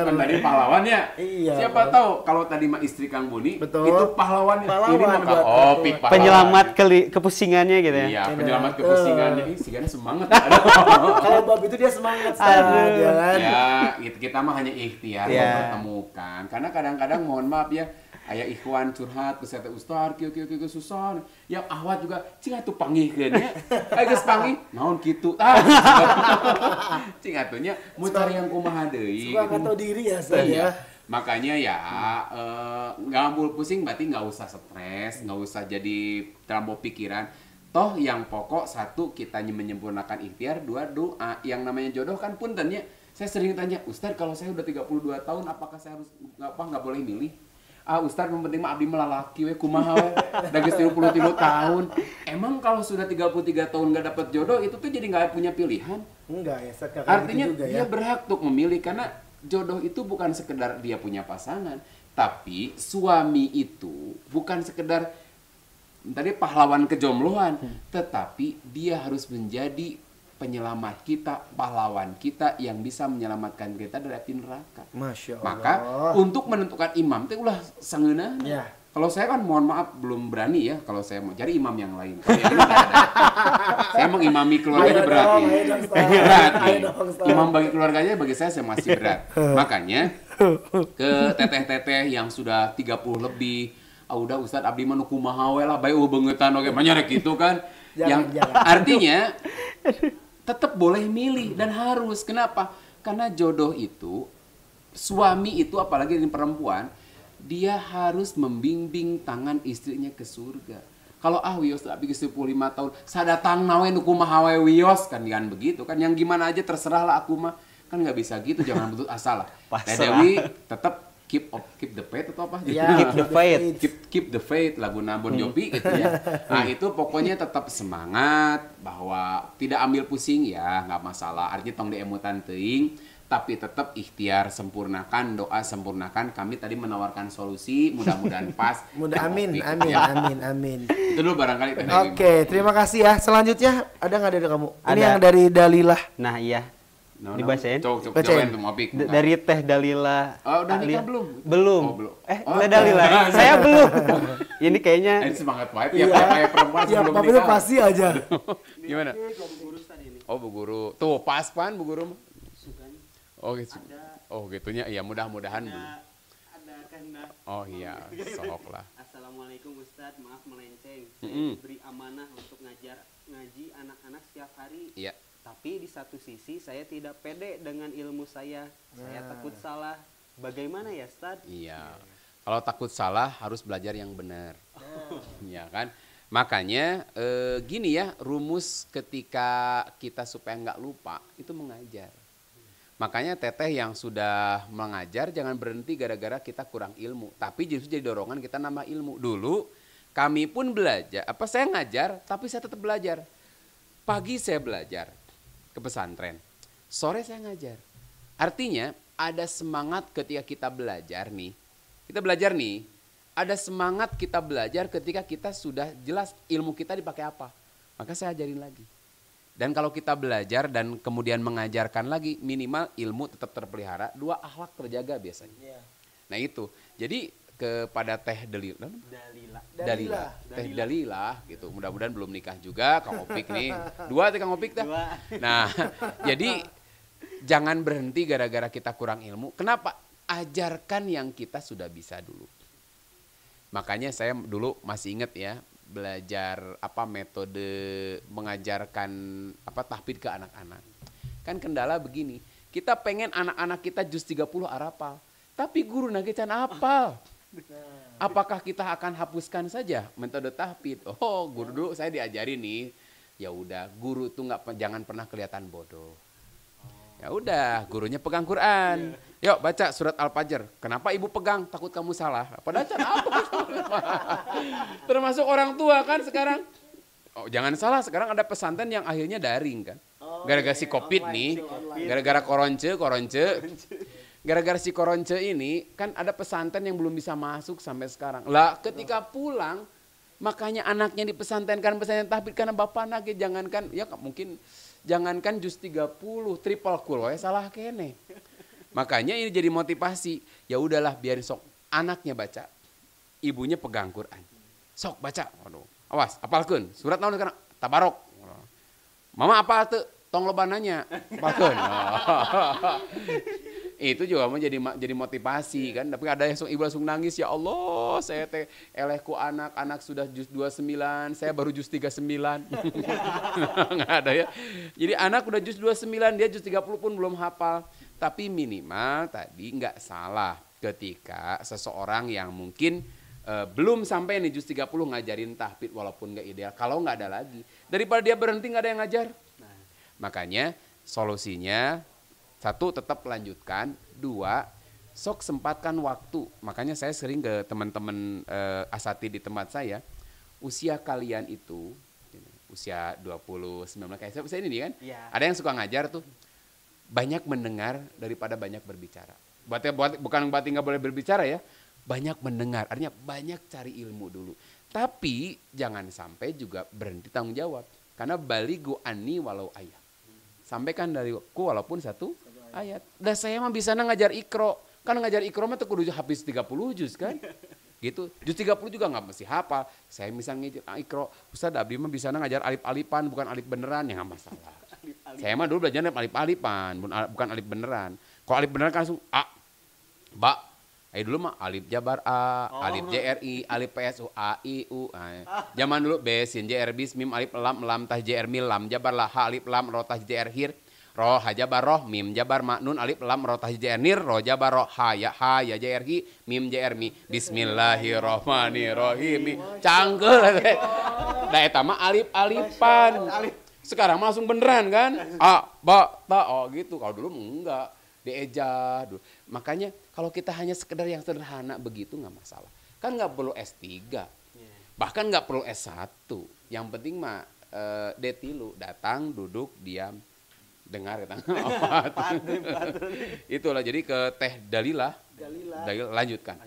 Speaker 3: Kan tadi pahlawannya.
Speaker 1: Iya,
Speaker 3: Siapa tahu kalau tadi mah istri Kang Buni,
Speaker 1: betul,
Speaker 3: itu pahlawannya.
Speaker 1: Pahlawan
Speaker 3: Ini mah Kang
Speaker 1: buat
Speaker 3: Opik pahlawan.
Speaker 4: Penyelamat kepusingannya gitu ya.
Speaker 3: Iya, penyelamat kepusingannya. Ih, sigana semangat.
Speaker 1: Kalau bab itu dia semangat
Speaker 4: Aduh.
Speaker 1: sekali, ya kan?
Speaker 3: Ya, kita mah hanya ikhtiar
Speaker 4: Iya.
Speaker 3: mempertemukan. Karena kadang-kadang mohon maaf ya, aya ikhwan curhat ke saya Ustaz, kieu susah. Yang ahwat juga cing atuh panggihkeun nya. Aya geus panggih, naon kitu? Cing atunya mau cari yang kumaha deui.
Speaker 1: Suka nggak tahu diri ya saya.
Speaker 3: Iya. Makanya ya nggak ambil pusing, berarti nggak usah stres, nggak usah jadi terlampau pikiran. Toh yang pokok satu, kita menyempurnakan ikhtiar, dua doa. Yang namanya jodoh kan puntennya. Saya sering tanya, Ustaz kalau saya udah 32 tahun apakah saya harus nggak boleh milih? Ustaz yang penting mah abdi melalaki we kumaha we. Da geus 33 tahun. Emang kalau sudah 33 tahun nggak dapat jodoh itu tuh jadi nggak punya pilihan?
Speaker 1: Enggak ya, Ustaz, kakak
Speaker 3: Artinya
Speaker 1: gitu juga
Speaker 3: dia
Speaker 1: ya.
Speaker 3: berhak untuk memilih, karena jodoh itu bukan sekedar dia punya pasangan, tapi suami itu bukan sekedar tadi pahlawan kejombloan, tetapi dia harus menjadi penyelamat kita, pahlawan kita yang bisa menyelamatkan kita dari api neraka.
Speaker 1: Masya Allah.
Speaker 3: Maka untuk menentukan imam teh ulah sangeunana.
Speaker 1: Ya.
Speaker 3: Kalau saya kan mohon maaf belum berani ya kalau saya mau cari imam yang lain. Kalau yang ini nggak ada. Saya mengimami keluarganya berat nih. Berat nih. Imam bagi keluarganya bagi saya masih berat. Makanya ke teteh-teteh yang sudah 30 lebih, udah Ustadz abdi mah nu kumaha we lah bae beungetan oge mah nyarek gitu kan. Yang artinya tetap boleh milih dan harus. Kenapa? Karena jodoh itu suami itu apalagi ini perempuan dia harus membimbing tangan istrinya ke surga. Kalau wios tapi 15 tahun, sadatang nawe nu kumaha we wios kan begitu kan. Yang gimana aja terserah lah aku mah. Kan nggak bisa gitu, jangan putus asa lah. Teh Dewi tetap keep the faith atau apa?
Speaker 1: Yeah,
Speaker 4: keep the faith.
Speaker 3: Keep the faith lagu Bon Jovi gitu ya. Nah, itu pokoknya tetap semangat bahwa tidak ambil pusing ya, nggak masalah. Artinya tong diemutan teuing. Tapi tetap ikhtiar sempurnakan, doa sempurnakan. Kami tadi menawarkan solusi, mudah-mudahan pas.
Speaker 1: Amin.
Speaker 3: Itu dulu barangkali.
Speaker 1: Oke, terima kasih ya. Selanjutnya ada nggak dari kamu? Ini
Speaker 4: Ada.
Speaker 1: yang dari Dalilah.
Speaker 4: Nah iya. Dibacain?
Speaker 3: Coba
Speaker 1: Bacain.
Speaker 3: tuh Mopik.
Speaker 4: Dari Teh Dalila.
Speaker 3: Udah nikah
Speaker 4: Alia.
Speaker 3: belum?
Speaker 4: Belum.
Speaker 3: Oh, belum.
Speaker 4: Teh Dalila. Saya belum. Ini kayaknya
Speaker 3: Ini semangat banget ya kayak perempuan
Speaker 1: Ya,
Speaker 3: sebelum
Speaker 1: tapi itu
Speaker 3: nikah.
Speaker 1: pasti aja.
Speaker 3: Gimana?
Speaker 2: Bu guru tadi ini.
Speaker 3: Oh, Bu Guru. Tuh, pas pan Bu Guru.
Speaker 2: Sugan
Speaker 3: Oh, gitu. Oh, gitunya. Ya, mudah-mudahan.
Speaker 2: ada kehendak.
Speaker 3: Oh, iya. Sok lah.
Speaker 2: Assalamualaikum Ustadz, maaf melenceng. Saya
Speaker 3: Mm-mm.
Speaker 2: diberi amanah untuk ngaji anak-anak setiap hari.
Speaker 3: Iya.
Speaker 2: Tapi di satu sisi saya tidak pede dengan ilmu saya. Saya takut salah. Bagaimana ya Ustadz?
Speaker 3: Iya. Kalau takut salah harus belajar yang benar. Iya kan? Makanya gini ya, rumus ketika kita supaya nggak lupa itu mengajar. Makanya teteh yang sudah mengajar jangan berhenti gara-gara kita kurang ilmu. Tapi justru jadi dorongan kita nambah ilmu. Dulu kami pun belajar, saya ngajar tapi saya tetap belajar. Pagi saya belajar ke pesantren, sore saya ngajar. Artinya ada semangat ketika kita belajar nih. Kita belajar nih, ada semangat kita belajar ketika kita sudah jelas ilmu kita dipakai apa. Maka saya ajarin lagi. Dan kalau kita belajar dan kemudian mengajarkan lagi, minimal ilmu tetap terpelihara, 2 akhlak terjaga biasanya. Nah itu, jadi kepada Teh Dalila. Teh Dalila gitu. Mudah-mudahan belum nikah juga, Kang Opik nih. 2 Kang Opik dah.
Speaker 2: 2.
Speaker 3: Nah, jadi jangan berhenti gara-gara kita kurang ilmu. Kenapa? Ajarkan yang kita sudah bisa dulu. Makanya saya dulu masih ingat ya, belajar metode mengajarkan tahfidz ke anak-anak. Kan kendala begini, kita pengen anak-anak kita juz 30 arapal, tapi guru nagecan apal. Apakah kita akan hapuskan saja metode tahfidz? Oh, guru dulu saya diajarin nih. Ya udah, guru tuh jangan pernah kelihatan bodoh. Ya udah, gurunya pegang Quran. Yuk baca surat Al-Fajr. Kenapa ibu pegang? Takut kamu salah. Padahal apa? Termasuk orang tua kan sekarang. Oh, jangan salah, sekarang ada pesantren yang akhirnya daring kan. Gara-gara si Covid nih, gara-gara koronce. Gara-gara si koronce ini kan ada pesantren yang belum bisa masuk sampai sekarang. Lah ketika pulang, makanya anaknya di pesantren tahfidz karena bapak anaknya jangankan juz 30, triple cool, salah kene. Makanya ini jadi motivasi. Ya udahlah, biarin sok anaknya baca, ibunya pegang Quran. Sok baca. Waduh. Awas, apalkeun. Surat naon kana? Tabarok. Mama apal teu? Tong loba nanya. Apalkeun. Itu juga mau jadi motivasi kan. Tapi ada yang ibu langsung nangis, ya Allah, saya teh elehku anak sudah juz 29, saya baru juz 39. Enggak ada ya. Jadi anak udah juz 29, dia juz 30 pun belum hafal. Tapi minimal tadi nggak salah ketika seseorang yang mungkin belum sampai nih juz 30 ngajarin tahfidz walaupun nggak ideal. Kalau nggak ada lagi, daripada dia berhenti nggak ada yang ngajar. Makanya solusinya 1, tetap lanjutkan. 2, sok sempatkan waktu. Makanya saya sering ke teman-teman asatidz di tempat saya, usia kalian itu usia 20, 19 kayak saya ini kan. Ya. Ada yang suka ngajar tuh. Banyak mendengar daripada banyak berbicara. Bukan berarti nggak boleh berbicara ya. Banyak mendengar, artinya banyak cari ilmu dulu. Tapi jangan sampai juga berhenti tanggung jawab. Karena baligu ani walau ayat. Sampaikan dariku walaupun 1 ayat. Dah saya mah bisa ngajar ikro. Kan ngajar ikro mah tuh kudu habis 30 juz kan. gitu. Juz 30 juga nggak mesti hafal. Saya misalnya Ikro, Ustaz abdi mah bisa ngajar alif-alipan bukan alif beneran, ya nggak masalah. Saya mah dulu belajar alif-alipan, bukan alif beneran. Kalau alif beneran kan langsung A, Ba. Dulu mah alif jabar A, alif JRI, alif PSU, A, I, U. Zaman dulu B, sin, JR, bis, mim, alif, lam, tah, JR, mil, lam, jabar, lah, ha, alif, lam, roh, tah, JR, hir. Roh hajabar roh mim jabar ma nun alif lam roh tah nir roh jabar roh ha ya jair hi mim jair mi bismillahirrahmanirrahim canggel da eta mah alif-alipan sekarang mah langsung beneran kan a ba ta oh gitu. Kalau dulu enggak dieja dulu. Makanya kalau kita hanya sekedar yang sederhana begitu nggak masalah kan, nggak perlu S3 bahkan nggak perlu S1, yang penting mah D3 datang duduk diam dengar kita itulah. Jadi ke Teh Dalila lanjutkan.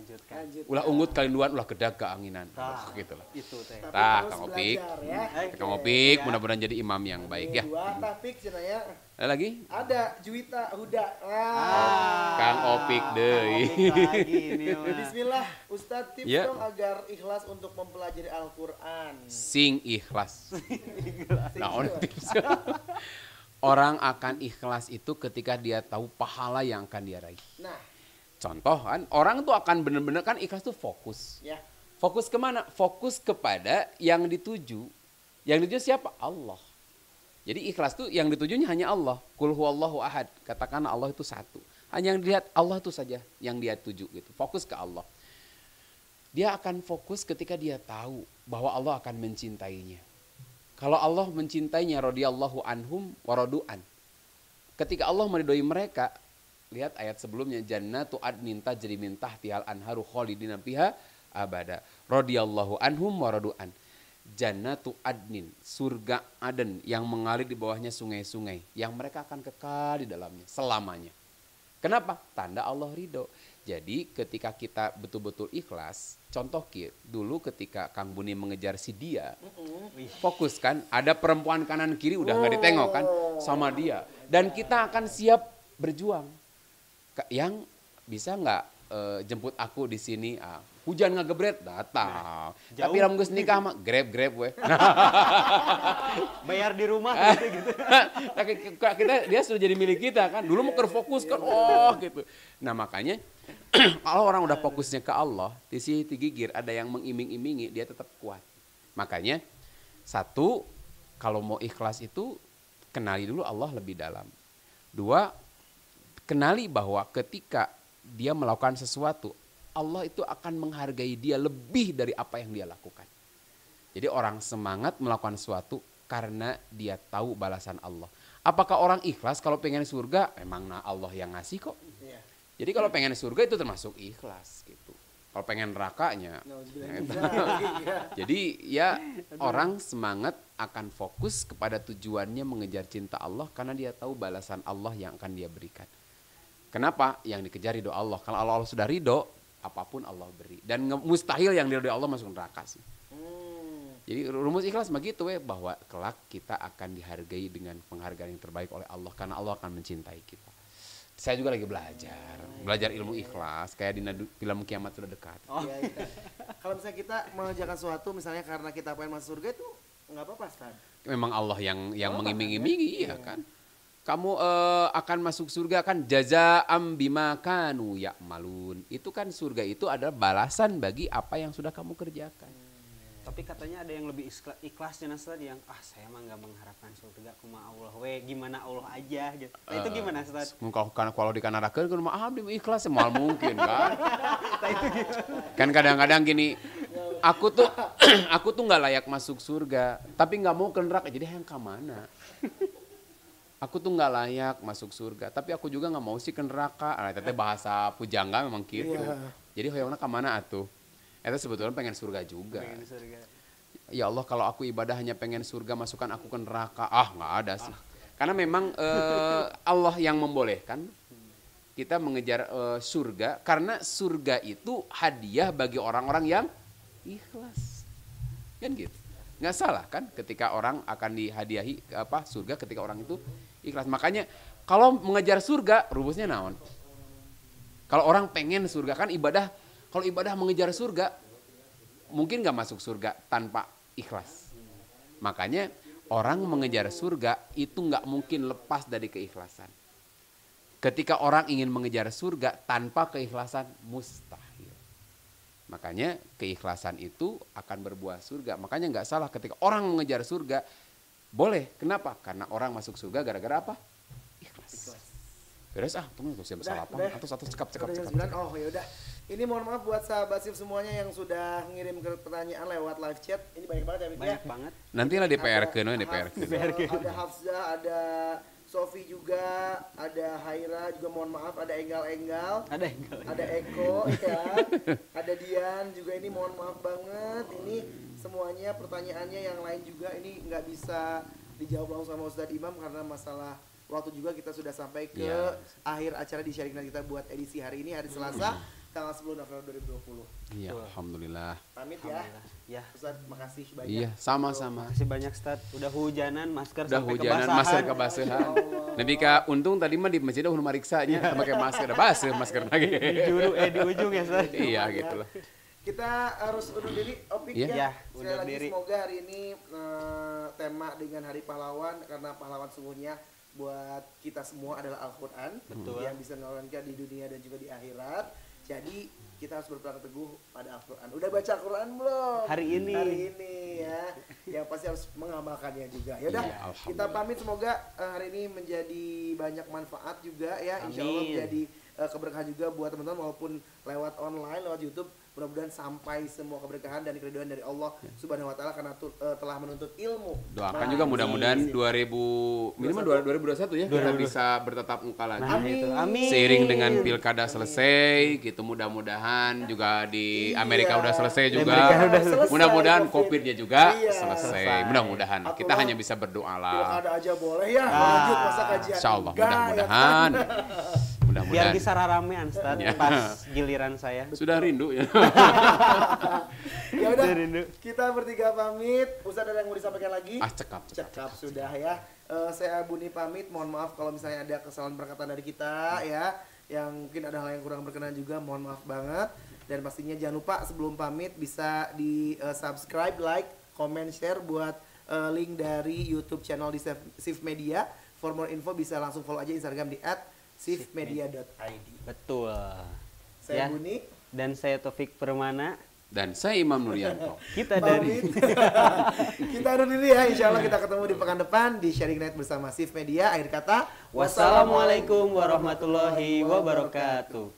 Speaker 3: Ulah unggut kalinduan ulah kedag keanginan gitulah
Speaker 2: Itu teh.
Speaker 3: Kang Opik Kang Opik mudah-mudahan jadi imam yang baik ya.
Speaker 1: Tafik cenaya.
Speaker 3: Ada lagi
Speaker 1: Ada Juwita Huda.
Speaker 3: Kang Opik deui.
Speaker 1: Bismillah, Ustadz tips
Speaker 3: Ya.
Speaker 1: dong agar ikhlas untuk mempelajari Al-Qur'an.
Speaker 3: Sing ikhlas. Naon tips? Orang akan ikhlas itu ketika dia tahu pahala yang akan dia raih.
Speaker 1: Nah,
Speaker 3: Contoh kan, orang tuh akan benar-benar kan ikhlas tuh fokus.
Speaker 1: ya.
Speaker 3: Fokus kemana? Fokus kepada yang dituju. Yang dituju siapa? Allah. Jadi ikhlas tuh yang ditujunya hanya Allah. Qul huwallahu ahad. Katakan Allah itu satu. Hanya yang dilihat Allah itu saja yang dia tuju gitu. Fokus ke Allah. Dia akan fokus ketika dia tahu bahwa Allah akan mencintainya. Kalau Allah mencintainya, radhiyallahu anhum wa radu'an. Ketika Allah meridhoi mereka, lihat ayat sebelumnya, jannatu adnin tajri min tahtihal anharu khalidina fiha abada. Radhiyallahu anhum wa radu'an. Jannatu adnin, surga Aden yang mengalir di bawahnya sungai-sungai, yang mereka akan kekal di dalamnya selamanya. Kenapa? Tanda Allah ridho. Jadi ketika kita betul-betul ikhlas, contoh dulu ketika Kang Buni mengejar si dia, fokus kan, ada perempuan kanan kiri udah nggak ditengok kan sama dia, dan kita akan siap berjuang. Yang bisa nggak jemput aku di sini? Hujan ngegebret datang, tapi lamun geus nikah mah grab we.
Speaker 2: Bayar di rumah gitu.
Speaker 3: Kita dia sudah jadi milik kita kan. Dulu mau fokus kan, gitu. Nah makanya kalau orang udah fokusnya ke Allah, di sisi gigir ada yang mengiming-imingi, dia tetap kuat. Makanya satu, kalau mau ikhlas itu kenali dulu Allah lebih dalam. Dua, kenali bahwa ketika dia melakukan sesuatu, Allah itu akan menghargai dia lebih dari apa yang dia lakukan. Jadi orang semangat melakukan sesuatu karena dia tahu balasan Allah. Apakah orang ikhlas kalau pengen surga? Emang Allah yang ngasih kok.
Speaker 1: Iya.
Speaker 3: Jadi kalau pengen surga itu termasuk ikhlas gitu. Kalau pengen nerakanya. Jadi ya orang semangat akan fokus kepada tujuannya mengejar cinta Allah karena dia tahu balasan Allah yang akan dia berikan. Kenapa? Yang dikejar ridho Allah. Kalau Allah sudah ridho, apapun Allah beri. Dan mustahil yang diridhoi Allah masuk neraka sih. Jadi rumus ikhlas begitu bahwa kelak kita akan dihargai dengan penghargaan yang terbaik oleh Allah karena Allah akan mencintai kita. Saya juga lagi belajar ilmu ikhlas kayak di film Kiamat Sudah Dekat.
Speaker 1: Ya, kalau misalnya kita mengerjakan sesuatu misalnya karena kita pengen masuk surga itu nggak apa-apa, Ustaz.
Speaker 3: Memang Allah yang mengiming-imingi, iya kan? Kamu akan masuk surga kan jazaa'am bima kanu ya'malun. Itu kan surga itu adalah balasan bagi apa yang sudah kamu kerjakan.
Speaker 2: Tapi katanya ada yang lebih ikhlas dan Ustaz yang saya mah nggak mengharapkan surga kumaha Allah gimana Allah aja gitu. Nah, itu gimana Ustaz?
Speaker 3: Kalau dikanarakeun kan mah ikhlas semal mungkin kan. Kan kadang-kadang gini, aku tuh nggak layak masuk surga, tapi nggak mau ke neraka. Jadi yang ke mana? Aku tuh nggak layak masuk surga, tapi aku juga nggak mau sih ke neraka. Teteh bahasa pujangga memang gitu. Jadi hoyongna ke mana atuh? Itu sebetulnya pengen surga juga. Ya Allah, kalau aku ibadah hanya pengen surga, masukkan aku ke neraka. Nggak ada sih. Karena memang Allah yang membolehkan kita mengejar surga, karena surga itu hadiah bagi orang-orang yang ikhlas. Kan gitu. Nggak salah kan ketika orang akan dihadiahi surga ketika orang itu ikhlas. Makanya kalau mengejar surga rumusnya naon? Kalau orang pengen surga kan ibadah, kalau ibadah mengejar surga mungkin nggak masuk surga tanpa ikhlas. Makanya orang mengejar surga itu nggak mungkin lepas dari keikhlasan. Ketika orang ingin mengejar surga tanpa keikhlasan mustahil. Makanya keikhlasan itu akan berbuah surga. Makanya nggak salah ketika orang mengejar surga, boleh. Kenapa? Karena orang masuk surga gara-gara apa? Ikhlas. Beres tunggu siapa salah apa? Atau cekap.
Speaker 1: Oh ya udah. Ini mohon maaf buat sahabat Sif semuanya yang sudah ngirim pertanyaan lewat live chat. Ini banyak banget ya, Mik,
Speaker 2: Banyak banget.
Speaker 3: Nantilah DPR-keun DPR.
Speaker 1: Ada Hafzah, ada Sofi juga, ada Haira juga mohon maaf, ada Enggal, ada Eko ya, ada Dian juga ini mohon maaf banget. Ini semuanya pertanyaannya yang lain juga ini nggak bisa dijawab langsung sama Ustadz Imam karena masalah waktu juga. Kita sudah sampai ke akhir acara di Sharing Night kita buat edisi hari ini, hari Selasa tanggal 10 November 2020.
Speaker 3: Iya, alhamdulillah.
Speaker 1: Pamit ya.
Speaker 2: Ya.
Speaker 1: Ustadz makasih banyak.
Speaker 3: Iya, sama-sama.
Speaker 2: Makasih banyak Ustaz. Udah hujanan, masker
Speaker 3: Udah
Speaker 2: sampai
Speaker 3: hujanan,
Speaker 2: kebasahan.
Speaker 3: masker kebasahan. Nabi ka untung tadi mah di masjid udah mariksanya pakai masker, udah basah masker lagi.
Speaker 2: Di ujung ya Ustaz.
Speaker 3: Iya gitu loh.
Speaker 1: Kita harus undur diri, Opik
Speaker 3: Iya.
Speaker 1: ya.
Speaker 2: Ya,
Speaker 1: Sekali
Speaker 2: undur
Speaker 1: lagi
Speaker 2: diri.
Speaker 1: semoga hari ini tema dengan Hari Pahlawan, karena pahlawan sungguhnya buat kita semua adalah Al-Quran.
Speaker 2: Betul.
Speaker 1: Yang bisa menolongkan di dunia dan juga di akhirat. Jadi kita harus berpegang teguh pada Al-Quran. Udah baca Al-Quran belum?
Speaker 2: Hari ini.
Speaker 1: Hari ini ya. Yang pasti harus mengamalkannya juga. Yaudah,
Speaker 3: Iya, alhamdulillah.
Speaker 1: kita pamit, semoga hari ini menjadi banyak manfaat juga ya. Insya Allah
Speaker 2: Amin.
Speaker 1: menjadi keberkahan juga buat teman-teman walaupun lewat online, lewat YouTube. Mudah-mudahan sampai semua keberkahan dan keriduan dari Allah Subhanahu wa taala karena telah menuntut ilmu.
Speaker 3: Doakan juga mudah-mudahan 2021 ya kita bisa bertatap muka lagi.
Speaker 2: Nah, itu. Amin.
Speaker 3: Seiring dengan pilkada selesai gitu, mudah-mudahan juga di Amerika udah selesai juga.
Speaker 2: Amerika udah
Speaker 1: selesai,
Speaker 3: Mudah-mudahan
Speaker 1: COVID.
Speaker 3: COVID-nya juga
Speaker 1: Iya.
Speaker 3: selesai. Mudah-mudahan
Speaker 1: Atau
Speaker 3: kita hanya bisa berdoa lah.
Speaker 1: Pilkada aja boleh ya, lanjut masa kajian.
Speaker 3: Insyaallah
Speaker 1: Enggak, ya
Speaker 3: mudah-mudahan.
Speaker 2: Biar
Speaker 3: Mudah-mudahan.
Speaker 2: bisa ramean Ustaz
Speaker 3: Ya.
Speaker 2: pas giliran saya.
Speaker 3: Sudah rindu ya.
Speaker 1: Ya udah,
Speaker 2: Rindu.
Speaker 1: kita bertiga pamit. Ustaz ada yang mau disampaikan lagi?
Speaker 3: Cekap.
Speaker 1: Cekap sudah ya. Saya Buni pamit. Mohon maaf kalau misalnya ada kesalahan perkataan dari kita ya, yang mungkin ada hal yang kurang berkenan juga. Mohon maaf banget. Dan pastinya jangan lupa sebelum pamit bisa di subscribe, like, comment, share buat link dari YouTube channel di Sif Media. For more info bisa langsung follow aja Instagram di @sifmedia.id.
Speaker 2: Betul.
Speaker 1: Saya
Speaker 2: Ya.
Speaker 1: Buni.
Speaker 2: Dan saya Taufik Permana.
Speaker 3: Dan saya Imam Nuryanto.
Speaker 2: Kita dari
Speaker 1: Pamit. Kita undur diri ya. Insya Allah kita ketemu di pekan depan di Sharing Night bersama Sif Media. Akhir kata,
Speaker 2: Wassalamualaikum warahmatullahi wabarakatuh.